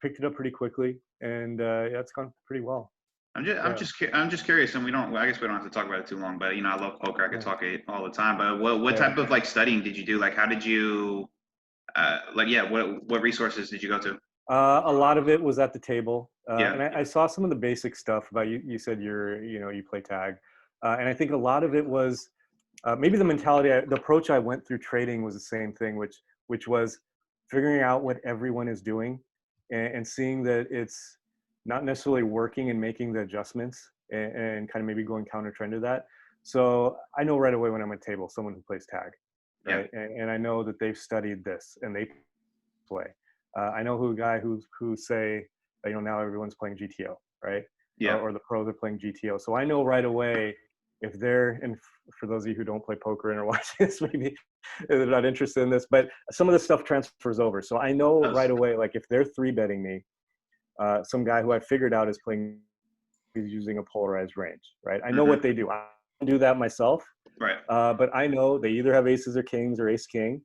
picked it up pretty quickly, and yeah, it's gone pretty well. Yeah. I'm just curious, and I guess we don't have to talk about it too long, but I love poker. I could Yeah. talk it all the time. But what Yeah. type of like studying did you do? Like, how did you, what resources did you go to? A lot of it was at the table, Yeah, and I saw some of the basic stuff about you. You said you play tag, and I think a lot of it was maybe the mentality, the approach I went through trading was the same thing, which was figuring out what everyone is doing, and seeing that it's not necessarily working and making the adjustments, and kind of maybe going counter trend to that. So I know right away when I'm at table, someone who plays tag, yeah, right, and I know that they've studied this and they play. I know who a guy who say, now everyone's playing GTO, right? yeah. Or the pros are playing GTO. So I know right away if they're, and for those of you who don't play poker and are watching this, maybe they're not interested in this, but some of the stuff transfers over. So I know right away, like if they're 3-betting me, some guy who I figured out is playing, he's using a polarized range, right? I know what they do. I don't do that myself, Right. but I know they either have aces or kings or ace king,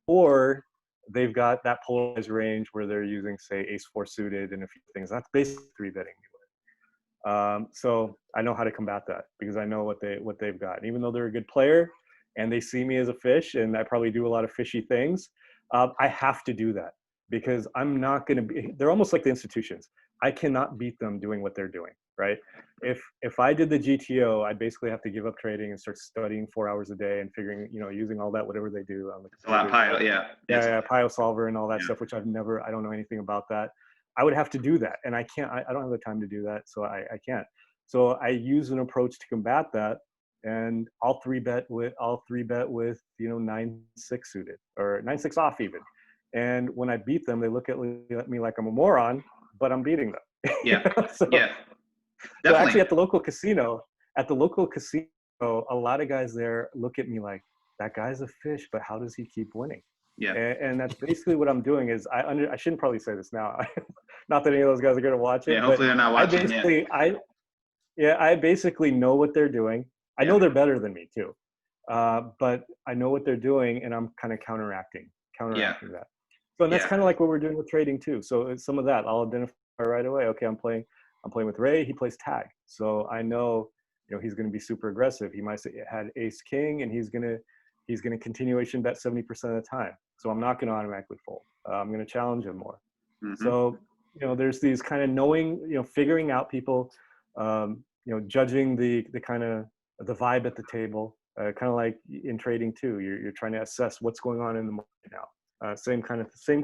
or they've got that polarized range where they're using, say, ace-4 suited and a few things. That's basically 3-betting me with. So I know how to combat that because I know what they've got. And even though they're a good player and they see me as a fish, and I probably do a lot of fishy things, I have to do that because I'm not going to be. They're almost like the institutions. I cannot beat them doing what they're doing, right? If I did the GTO, I'd basically have to give up trading and start studying 4 hours a day and figuring, using all that, whatever they do on the It's a lot of pile, yeah. yeah, Pio Solver and all that Yeah. stuff, which I don't know anything about that. I would have to do that, and I can't. I don't have the time to do that, so I can't. So I use an approach to combat that, and I'll 3-bet with 9-6 suited or 9-6 off even. And when I beat them, they look at me like I'm a moron, but I'm beating them. Yeah, So, yeah. so Definitely. actually, at the local casino, a lot of guys there look at me like, that guy's a fish, but how does he keep winning? Yeah. And that's basically what I'm doing. Is I shouldn't probably say this now, not that any of those guys are going to watch it. Yeah, hopefully they're not watching. I basically know what they're doing. I know they're better than me too, but I know what they're doing, and I'm kind of counteracting that. So and that's kind of like what we're doing with trading too. So it's some of that I'll identify right away. Okay, I'm playing with Ray. He plays tag, so I know he's going to be super aggressive. He might had ace king, and he's going to continuation bet 70% of the time. So I'm not going to automatically fold. I'm going to challenge him more. Mm-hmm. So there's these kind of knowing, figuring out people, judging the kind of the vibe at the table, kind of like in trading too. You're trying to assess what's going on in the market now. Same.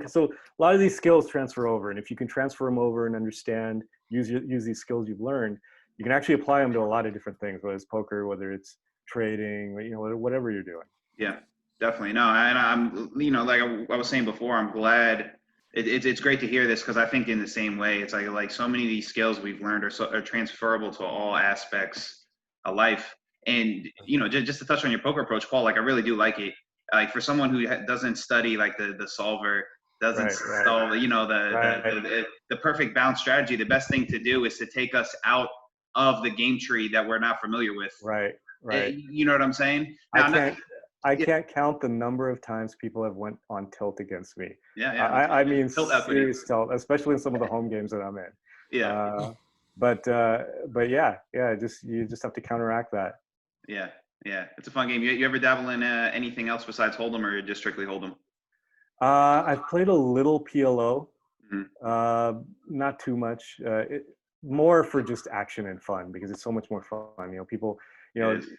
So a lot of these skills transfer over, and if you can transfer them over and understand, use these skills you've learned, you can actually apply them to a lot of different things, whether it's poker, whether it's trading, whatever you're doing. Yeah, definitely. No, and I'm, like I was saying before, I'm glad it's great to hear this because I think in the same way, it's like so many of these skills we've learned are transferable to all aspects of life. And just to touch on your poker approach, Paul, like I really do like it. Like for someone who doesn't study like the solver, doesn't solve, the perfect bounce strategy, the best thing to do is to take us out of the game tree that we're not familiar with. Right. You know what I'm saying? I can't count the number of times people have went on tilt against me. Yeah. I mean, tilt serious tilt, especially in some of the home games that I'm in. Yeah. But yeah, you just have to counteract that. Yeah. It's a fun game. You ever dabble in anything else besides Hold'em, or just strictly Hold'em? I've played a little PLO, not too much. More for just action and fun because it's so much more fun. People,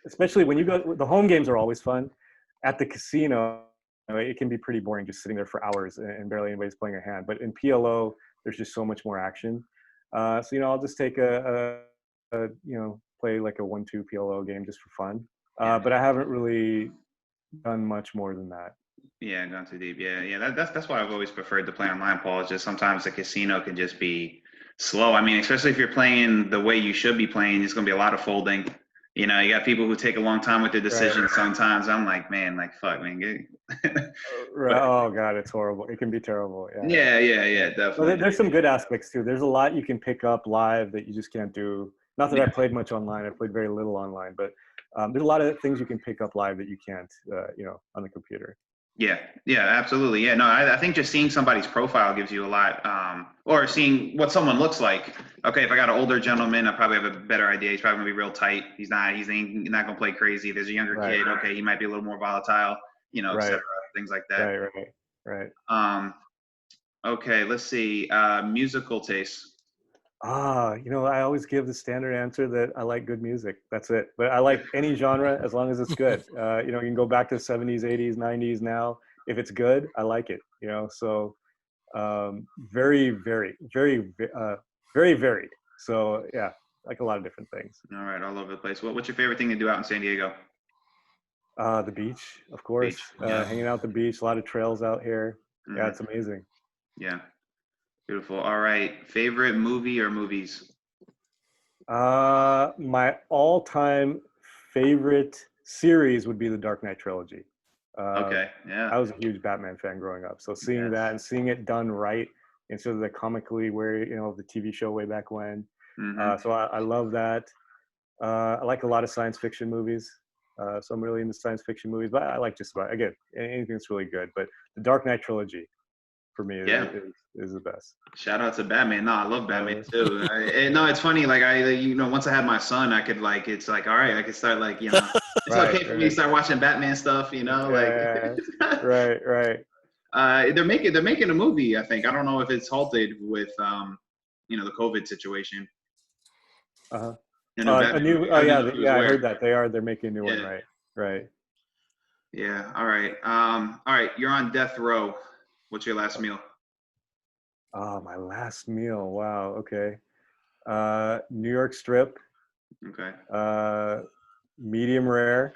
especially when you go. The home games are always fun. At the casino, it can be pretty boring just sitting there for hours and barely anybody's playing a hand. But in PLO, there's just so much more action. So I'll just take play like a 1-2 PLO game just for fun. But I haven't really done much more than that. Yeah, gone too deep. Yeah. That's why I've always preferred to play online, Paul. It's just sometimes the casino can just be slow. I mean, especially if you're playing the way you should be playing, it's going to be a lot of folding. You got people who take a long time with their decisions. Sometimes I'm like, man, like fuck, man. Oh God, it's horrible. It can be terrible. Yeah, definitely. Well, there's some good aspects too. There's a lot you can pick up live that you just can't do. Not that I've played much online. I've played very little online, but There's a lot of things you can pick up live that you can't, on the computer. Yeah, absolutely. Yeah, no, I think just seeing somebody's profile gives you a lot, or seeing what someone looks like. Okay, if I got an older gentleman, I probably have a better idea. He's probably gonna be real tight. He's not gonna play crazy. There's a younger kid. Okay, he might be a little more volatile, et cetera, things like that. Right. Okay, let's see. Musical tastes. I always give the standard answer that I like good music. That's it. But I like any genre as long as it's good. You can go back to the 70s, 80s, 90s now. If it's good, I like it. So very, very, very, very varied. So yeah, like a lot of different things. All right, all over the place. What's your favorite thing to do out in San Diego? The beach, of course. Hanging out at the beach, a lot of trails out here. Mm-hmm. Yeah, it's amazing. Yeah. Beautiful. All right. Favorite movie or movies? My all-time favorite series would be the Dark Knight trilogy. Okay. Yeah. I was a huge Batman fan growing up. So seeing that and seeing it done right instead of the comically where, the TV show way back when. Mm-hmm. So I love that. I like a lot of science fiction movies. So I'm really into science fiction movies, but I like just about, again, anything that's really good. But the Dark Knight trilogy for me is the best. Shout out to Batman. No, I love Batman too. No, it's funny. Like once I had my son, I could it's like, all right, I could start it's okay for me to start watching Batman stuff. Right. They're making a movie. I think I don't know if it's halted with the COVID situation. I heard that they're making a new one. Right. Yeah. All right. You're on death row. What's your last meal? Oh, my last meal. Wow. Okay. New York strip. Okay. Medium rare.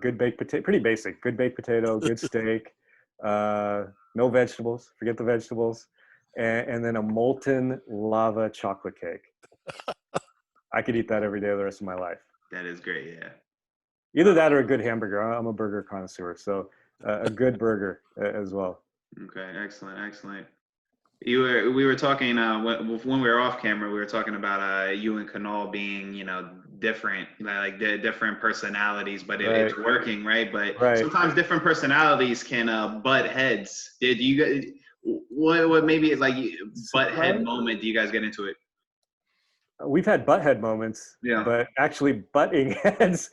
Good baked potato. Pretty basic. Good baked potato. Good steak. No vegetables. Forget the vegetables. And then a molten lava chocolate cake. I could eat that every day of the rest of my life. That is great. Yeah. Either that or a good hamburger. I'm a burger connoisseur, so a good burger as well. Okay, excellent. We were talking when we were off camera. We were talking about you and Kunal being different, like different personalities, but it's working, right? But sometimes different personalities can butt heads. Did you guys? What maybe like butt head moment? Do you guys get into it? We've had butt head moments, but actually butting heads.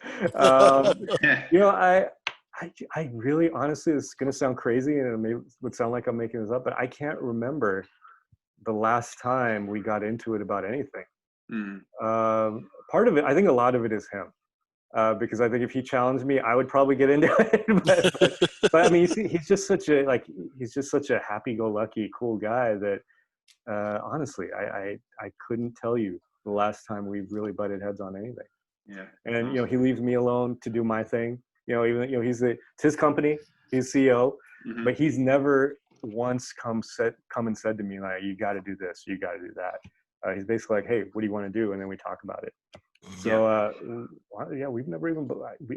I really, honestly, this is going to sound crazy and it would sound like I'm making this up, but I can't remember the last time we got into it about anything. Part of it, I think a lot of it is him, because I think if he challenged me, I would probably get into it. but I mean, he's just such a happy-go-lucky, cool guy that honestly, I couldn't tell you the last time we really butted heads on anything. Yeah. And he leaves me alone to do my thing. Even it's his company, he's CEO, but he's never once come and said to me like, you got to do this, you got to do that. He's basically like, hey, what do you want to do? And then we talk about it. So we've never even.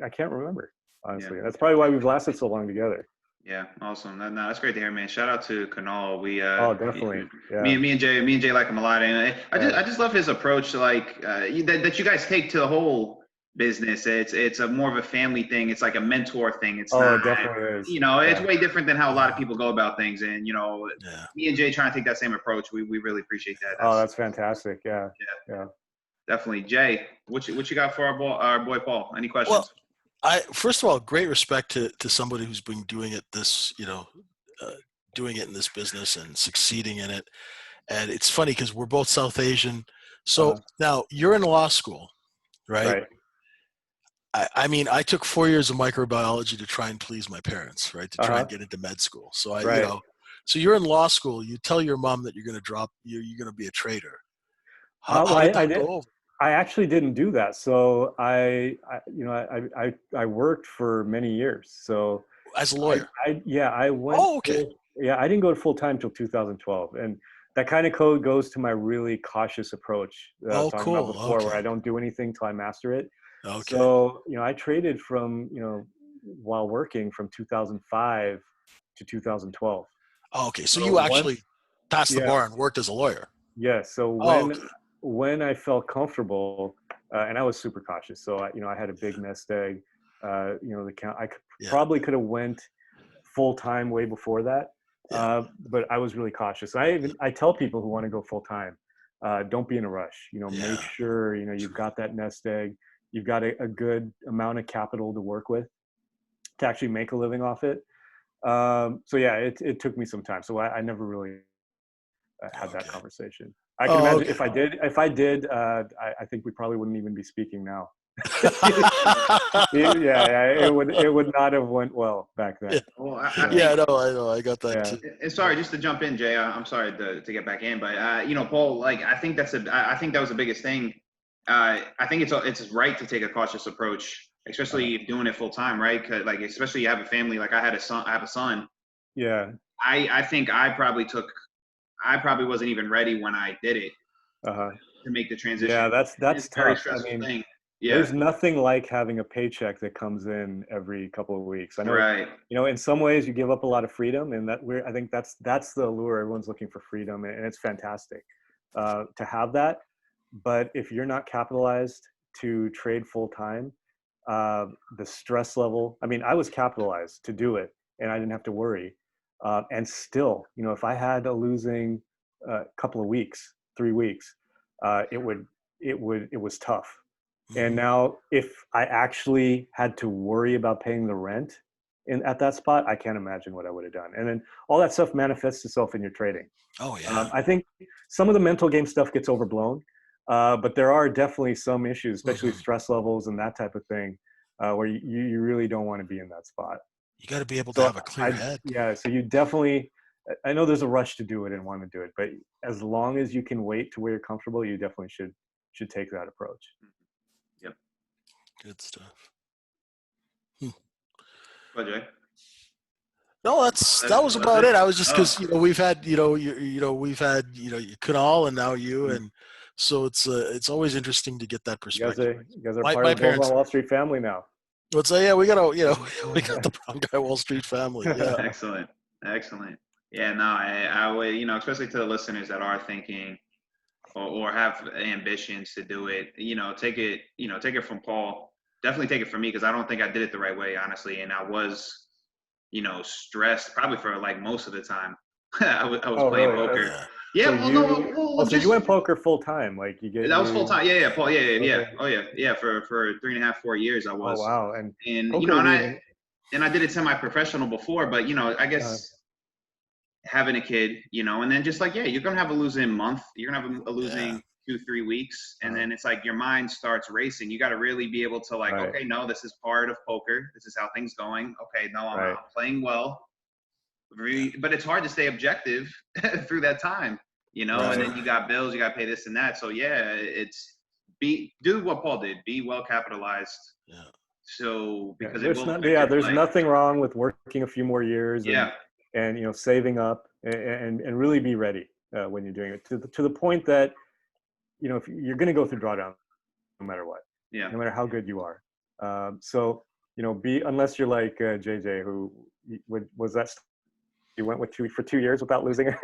I can't remember, honestly. That's probably why we've lasted so long together. Yeah, awesome. No, that's great to hear, man. Shout out to Kunal. We definitely. Me and Jay like him a lot, and I just love his approach, like that you guys take to the whole business. It's a more of a family thing. It's like a mentor thing. It's not, it definitely is. It's way different than how a lot of people go about things. And me and Jay trying to take that same approach. We really appreciate that. That's fantastic. Yeah. Definitely. Jay, what you got for our boy Paul? Any questions? Well, first of all, great respect to somebody who's been doing it doing it in this business and succeeding in it. And it's funny because we're both South Asian. So now you're in law school, right? I mean, I took 4 years of microbiology to try and please my parents, right? To try and get into med school. So so you're in law school. You tell your mom that you're going to be a trader. How did that go over? I actually didn't do that. So I worked for many years. So as a lawyer, I went. Oh, okay. I didn't go to full time until 2012, and that kind of goes to my really cautious approach. Talking about before, where I don't do anything till I master it. Okay. So I traded from while working from 2005 to 2012. Oh, okay. So you actually passed the bar and worked as a lawyer. Yeah. So when I felt comfortable, and I was super cautious. So I had a big nest egg. The count, Yeah. probably could have went full time way before that, but I was really cautious. I tell people who want to go full time, don't be in a rush. Make sure you've got that nest egg. You've got a good amount of capital to work with to actually make a living off it. So yeah, it took me some time. So I never really had that conversation. I can imagine if I did, I think we probably wouldn't even be speaking now. It would not have went well back then. Well, I know. I got that too. And sorry, just to jump in, Jay. I'm sorry to get back in, but Paul, like I think that was the biggest thing. I think it's right to take a cautious approach, especially if doing it full time, right? Because especially you have a family. Like I have a son. Yeah. I think I probably wasn't even ready when I did it to make the transition. Yeah, that's it's tough. Very stressful thing. Yeah. There's nothing like having a paycheck that comes in every couple of weeks. I know, right. In some ways you give up a lot of freedom, and I think that's the allure. Everyone's looking for freedom, and it's fantastic to have that. But if you're not capitalized to trade full time, the stress level, I was capitalized to do it and I didn't have to worry. And still, if I had a losing couple of weeks, 3 weeks, it was tough. And now if I actually had to worry about paying the rent at that spot, I can't imagine what I would have done. And then all that stuff manifests itself in your trading. Oh yeah. I think some of the mental game stuff gets overblown, but there are definitely some issues, especially stress levels and that type of thing, where you really don't want to be in that spot. You got to be able to have a clear head. Yeah. So you definitely, I know there's a rush to do it and want to do it, but as long as you can wait to where you're comfortable, you definitely should take that approach. Yep. Good stuff. Well, Jay. No, that was about it. I was just because we've had we've had Kunal and now you, and so it's always interesting to get that perspective. You guys are part of the Wall Street family now. Let's say we got the Brown Guy Wall Street family. Yeah. Excellent. Yeah, no, I would especially to the listeners that are thinking or have ambitions to do it, take it from Paul. Definitely take it from me because I don't think I did it the right way, honestly, and I was stressed probably for like most of the time. I was playing poker. Yeah. So you went poker full time, like you get. That was full time. Yeah, Paul. Yeah. Oh yeah. For 3.5, 4 years I was. Oh wow. And I did it semi-professional before, but I guess having a kid, and then just you're gonna have a losing month. You're gonna have a losing 2-3 weeks, and then it's like your mind starts racing. You got to really be able to okay, no, this is part of poker. This is how things going. Okay, no, I'm playing well. But it's hard to stay objective through that time, and then you got bills, you got to pay this and that. So yeah, do what Paul did. Be well capitalized. Yeah. So because there's nothing wrong with working a few more years. And saving up and really be ready when you're doing it to the point that if you're going to go through drawdown no matter what, no matter how good you are. So unless you're like JJ, who was that. You went for 2 years without losing it?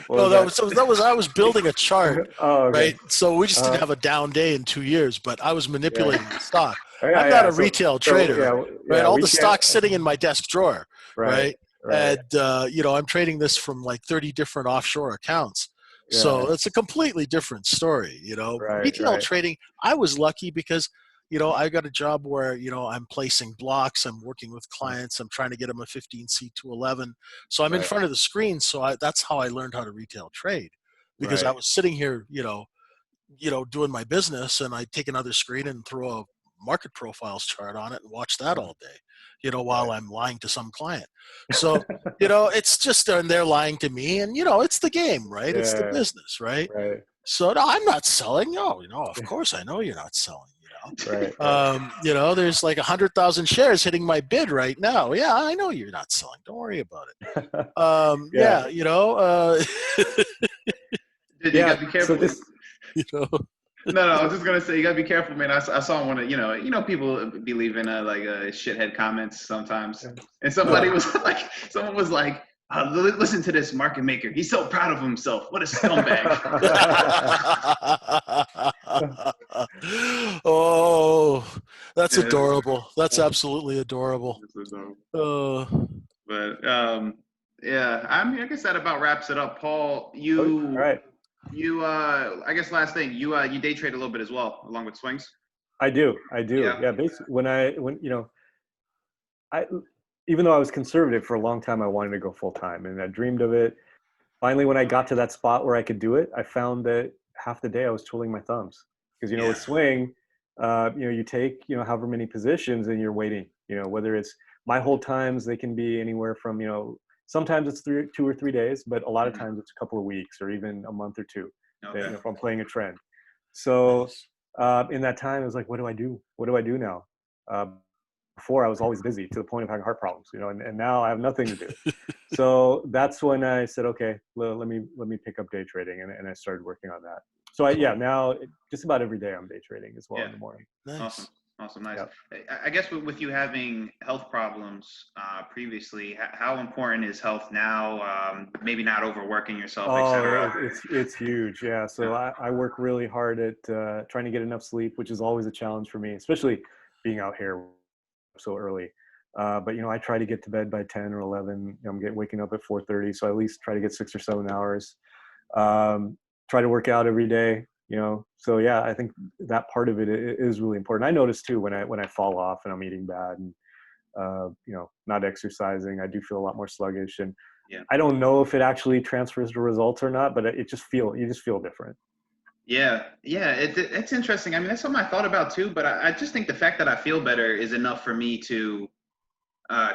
I was building a chart, okay. Right? So we just didn't have a down day in 2 years, but I was manipulating the stock. I'm not a retail trader, right? All the stock's sitting in my desk drawer, right? And, I'm trading this from like 30 different offshore accounts. Yeah. So it's a completely different story, Retail trading, I was lucky because I got a job where, I'm placing blocks, I'm working with clients, I'm trying to get them a 15C to 11. So I'm in front of the screen. So that's how I learned how to retail trade because I was sitting here, doing my business, and I'd take another screen and throw a market profiles chart on it and watch that all day, while I'm lying to some client. So, it's just, and they're lying to me, and, it's the game, right? It's the business, right? So no, I'm not selling. No, of course I know you're not selling. There's like 100,000 shares hitting my bid right now. Yeah, I know you're not selling. Don't worry about it. You gotta be careful. No, I was just gonna say you gotta be careful, man. I saw one of people be leaving shithead comments sometimes, and someone was like, listen to this market maker. He's so proud of himself. What a scumbag. That's Yeah, adorable. That's absolutely adorable. this is, Uh, but yeah, I mean, I guess that about wraps it up. Paul, Oh, all right. I guess last thing, you day trade a little bit as well, along with swings. I do. Yeah. Yeah. Basically, when I even though I was conservative for a long time, I wanted to go full time, and I dreamed of it. Finally, when I got to that spot where I could do it, I found that half the day I was twiddling my thumbs because Yeah. with swing, you take however many positions and you're waiting. Whether it's my hold times, they can be anywhere from sometimes it's 2 or 3 days, but a lot of Mhm. times it's a couple of weeks or even a month or two. Okay. If I'm playing a trend, so nice. in that time, it was like, what do I do? What do I do now? Before I was always busy to the point of having heart problems, and now I have nothing to do. So that's when I said, okay, let me pick up day trading, and I started working on that. So Cool. now just about every day I'm day trading as well Yeah. in the morning. Awesome. Nice. Awesome. Nice. Yep. I guess with you having health problems previously, how important is health now? Maybe not overworking yourself, et Oh, cetera. it's huge. Yeah. So I work really hard at trying to get enough sleep, which is always a challenge for me, especially being out here so early. But I try to get to bed by 10 or 11. I'm waking up at 4:30, so I at least try to get 6 or 7 hours. Try to work out every day. So yeah, I think that part of it is really important. I notice too when I fall off and I'm eating bad and not exercising, I do feel a lot more sluggish, and Yeah. I don't know if it actually transfers to results or not, but you just feel different. Yeah, yeah, it's interesting. I mean, that's something I thought about too, but I just think the fact that I feel better is enough for me to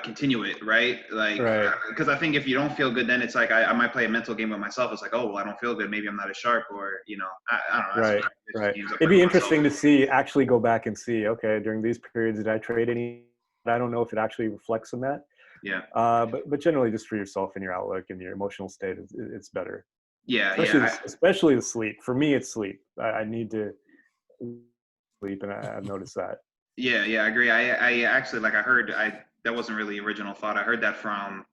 continue it, right? Like, Right. because I think if you don't feel good, then it's like I might play a mental game with myself. It's like, oh, well, I don't feel good. Maybe I'm not as sharp, or I don't know. That's Right. just Right. games I It'd play be with myself. interesting to see, actually go back and see, okay, during these periods, did I trade any? I don't know if it actually reflects on that. Yeah, But generally, just for yourself and your outlook and your emotional state, it's better. yeah, Especially yeah, especially the sleep. For me, it's sleep. I need to sleep, and I've noticed that. yeah. I agree. I actually like I heard that wasn't really original thought. I heard that from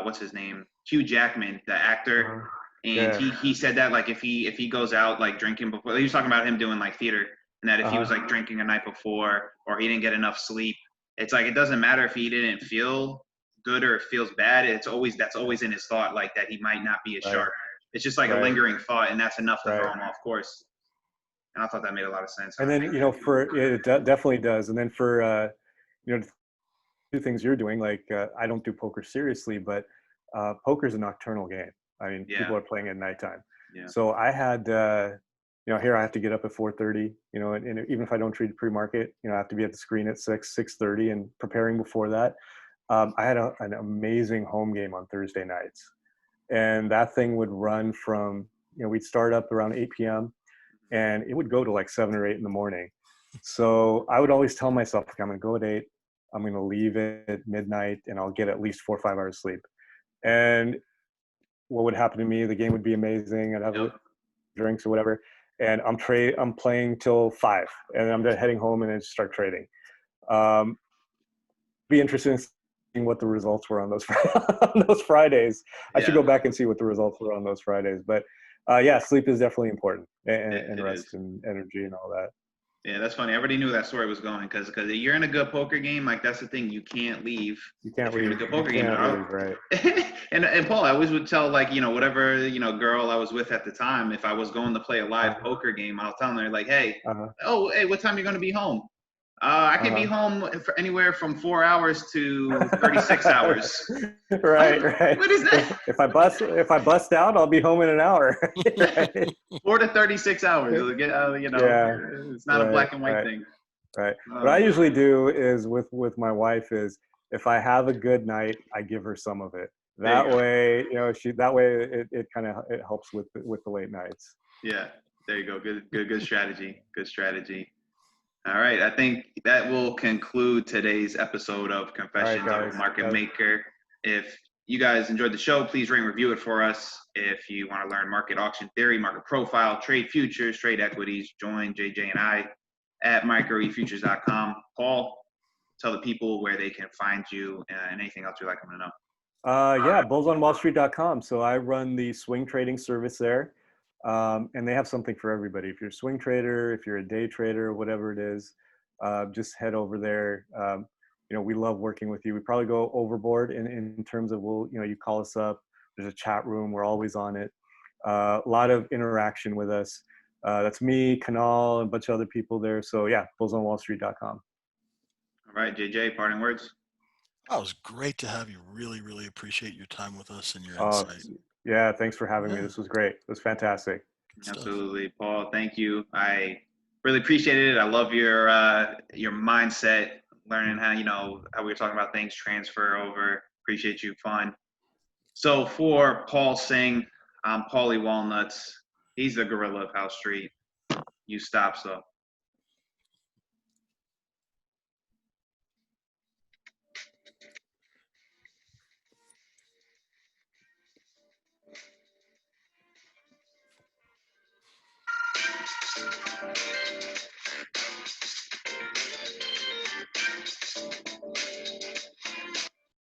what's his name, Hugh Jackman, the actor. Uh-huh. And Yeah. he said that like if he goes out like drinking before, he was talking about him doing like theater, and that if he was Uh-huh. like drinking a night before or he didn't get enough sleep, it's like it doesn't matter if he didn't feel good or feels bad. That's always in his thought, like that he might not be as Right. sharp. It's just like a Right. lingering thought, and that's enough to Right. throw him off course. And I thought that made a lot of sense. And then for definitely does. And then for the two things you're doing, like I don't do poker seriously, but poker is a nocturnal game. I mean, Yeah, people are playing at nighttime. yeah, So I had here I have to get up at 4:30. And even if I don't treat pre-market, I have to be at the screen at 6:30 and preparing before that. I had an amazing home game on Thursday nights, and that thing would run from we'd start up around 8 p.m. and it would go to like 7 or 8 in the morning. So I would always tell myself, okay, I'm going to go at 8. I'm going to leave at midnight, and I'll get at least 4 or 5 hours sleep. And what would happen to me? The game would be amazing. I'd have yep, drinks or whatever, and I'm playing till 5, and I'm then heading home and then start trading. Um, be interesting in seeing what the results were on those on those Fridays. I should yeah. go back and see what the results were on those Fridays. But yeah, sleep is definitely important, and It is. rest and energy and all that. Yeah, that's funny. I already knew that story was going because you're in a good poker game. Like that's the thing, you can't leave You can't if you're in a leave. good You poker game. can't leave, right? And Paul, I always would tell like whatever girl I was with at the time, if I was going to play a live poker game, I'll tell her like, hey, Uh-huh. oh hey, what time are you going to be home? I could be Uh-huh. home for anywhere from 4 hours to 36 hours. Right, right. What is that? If I bust out, I'll be home in an hour. Right. 4 to 36 hours. Yeah, It's not a right, black and white right, thing. right. What I Um, usually do is with my wife is if I have a good night, I give her some of it. there you That go. way, that way it kind of it helps with the late nights. Yeah, there you go. Good strategy. Good strategy. All right. I think that will conclude today's episode of All right, Confessions of a guys. Market Maker. If you guys enjoyed the show, please rate and review it for us. If you want to learn market auction theory, market profile, trade futures, trade equities, join JJ and I at microefutures.com. Paul, tell the people where they can find you and anything else you'd like them to know. Yeah, bullsonwallstreet.com. So I run the swing trading service there. And they have something for everybody. If you're a swing trader, if you're a day trader, whatever it is, just head over there. We love working with you. We probably go overboard in terms of, you call us up. There's a chat room. We're always on it. A lot of interaction with us. That's me, Kunal, and a bunch of other people there. So yeah, bullsonwallstreet.com. All right, JJ, parting words. Oh, it was great to have you. Really, really appreciate your time with us and your Oh, insight. yeah, thanks for having me. Yeah. This was great. It was fantastic. Good stuff. Absolutely, Paul. Thank you. I really appreciated it. I love your mindset, learning how how we were talking about things transfer over. Appreciate you, fun. So for Paul Singh, I'm Paulie Walnuts. He's the gorilla of House Street. You stop so.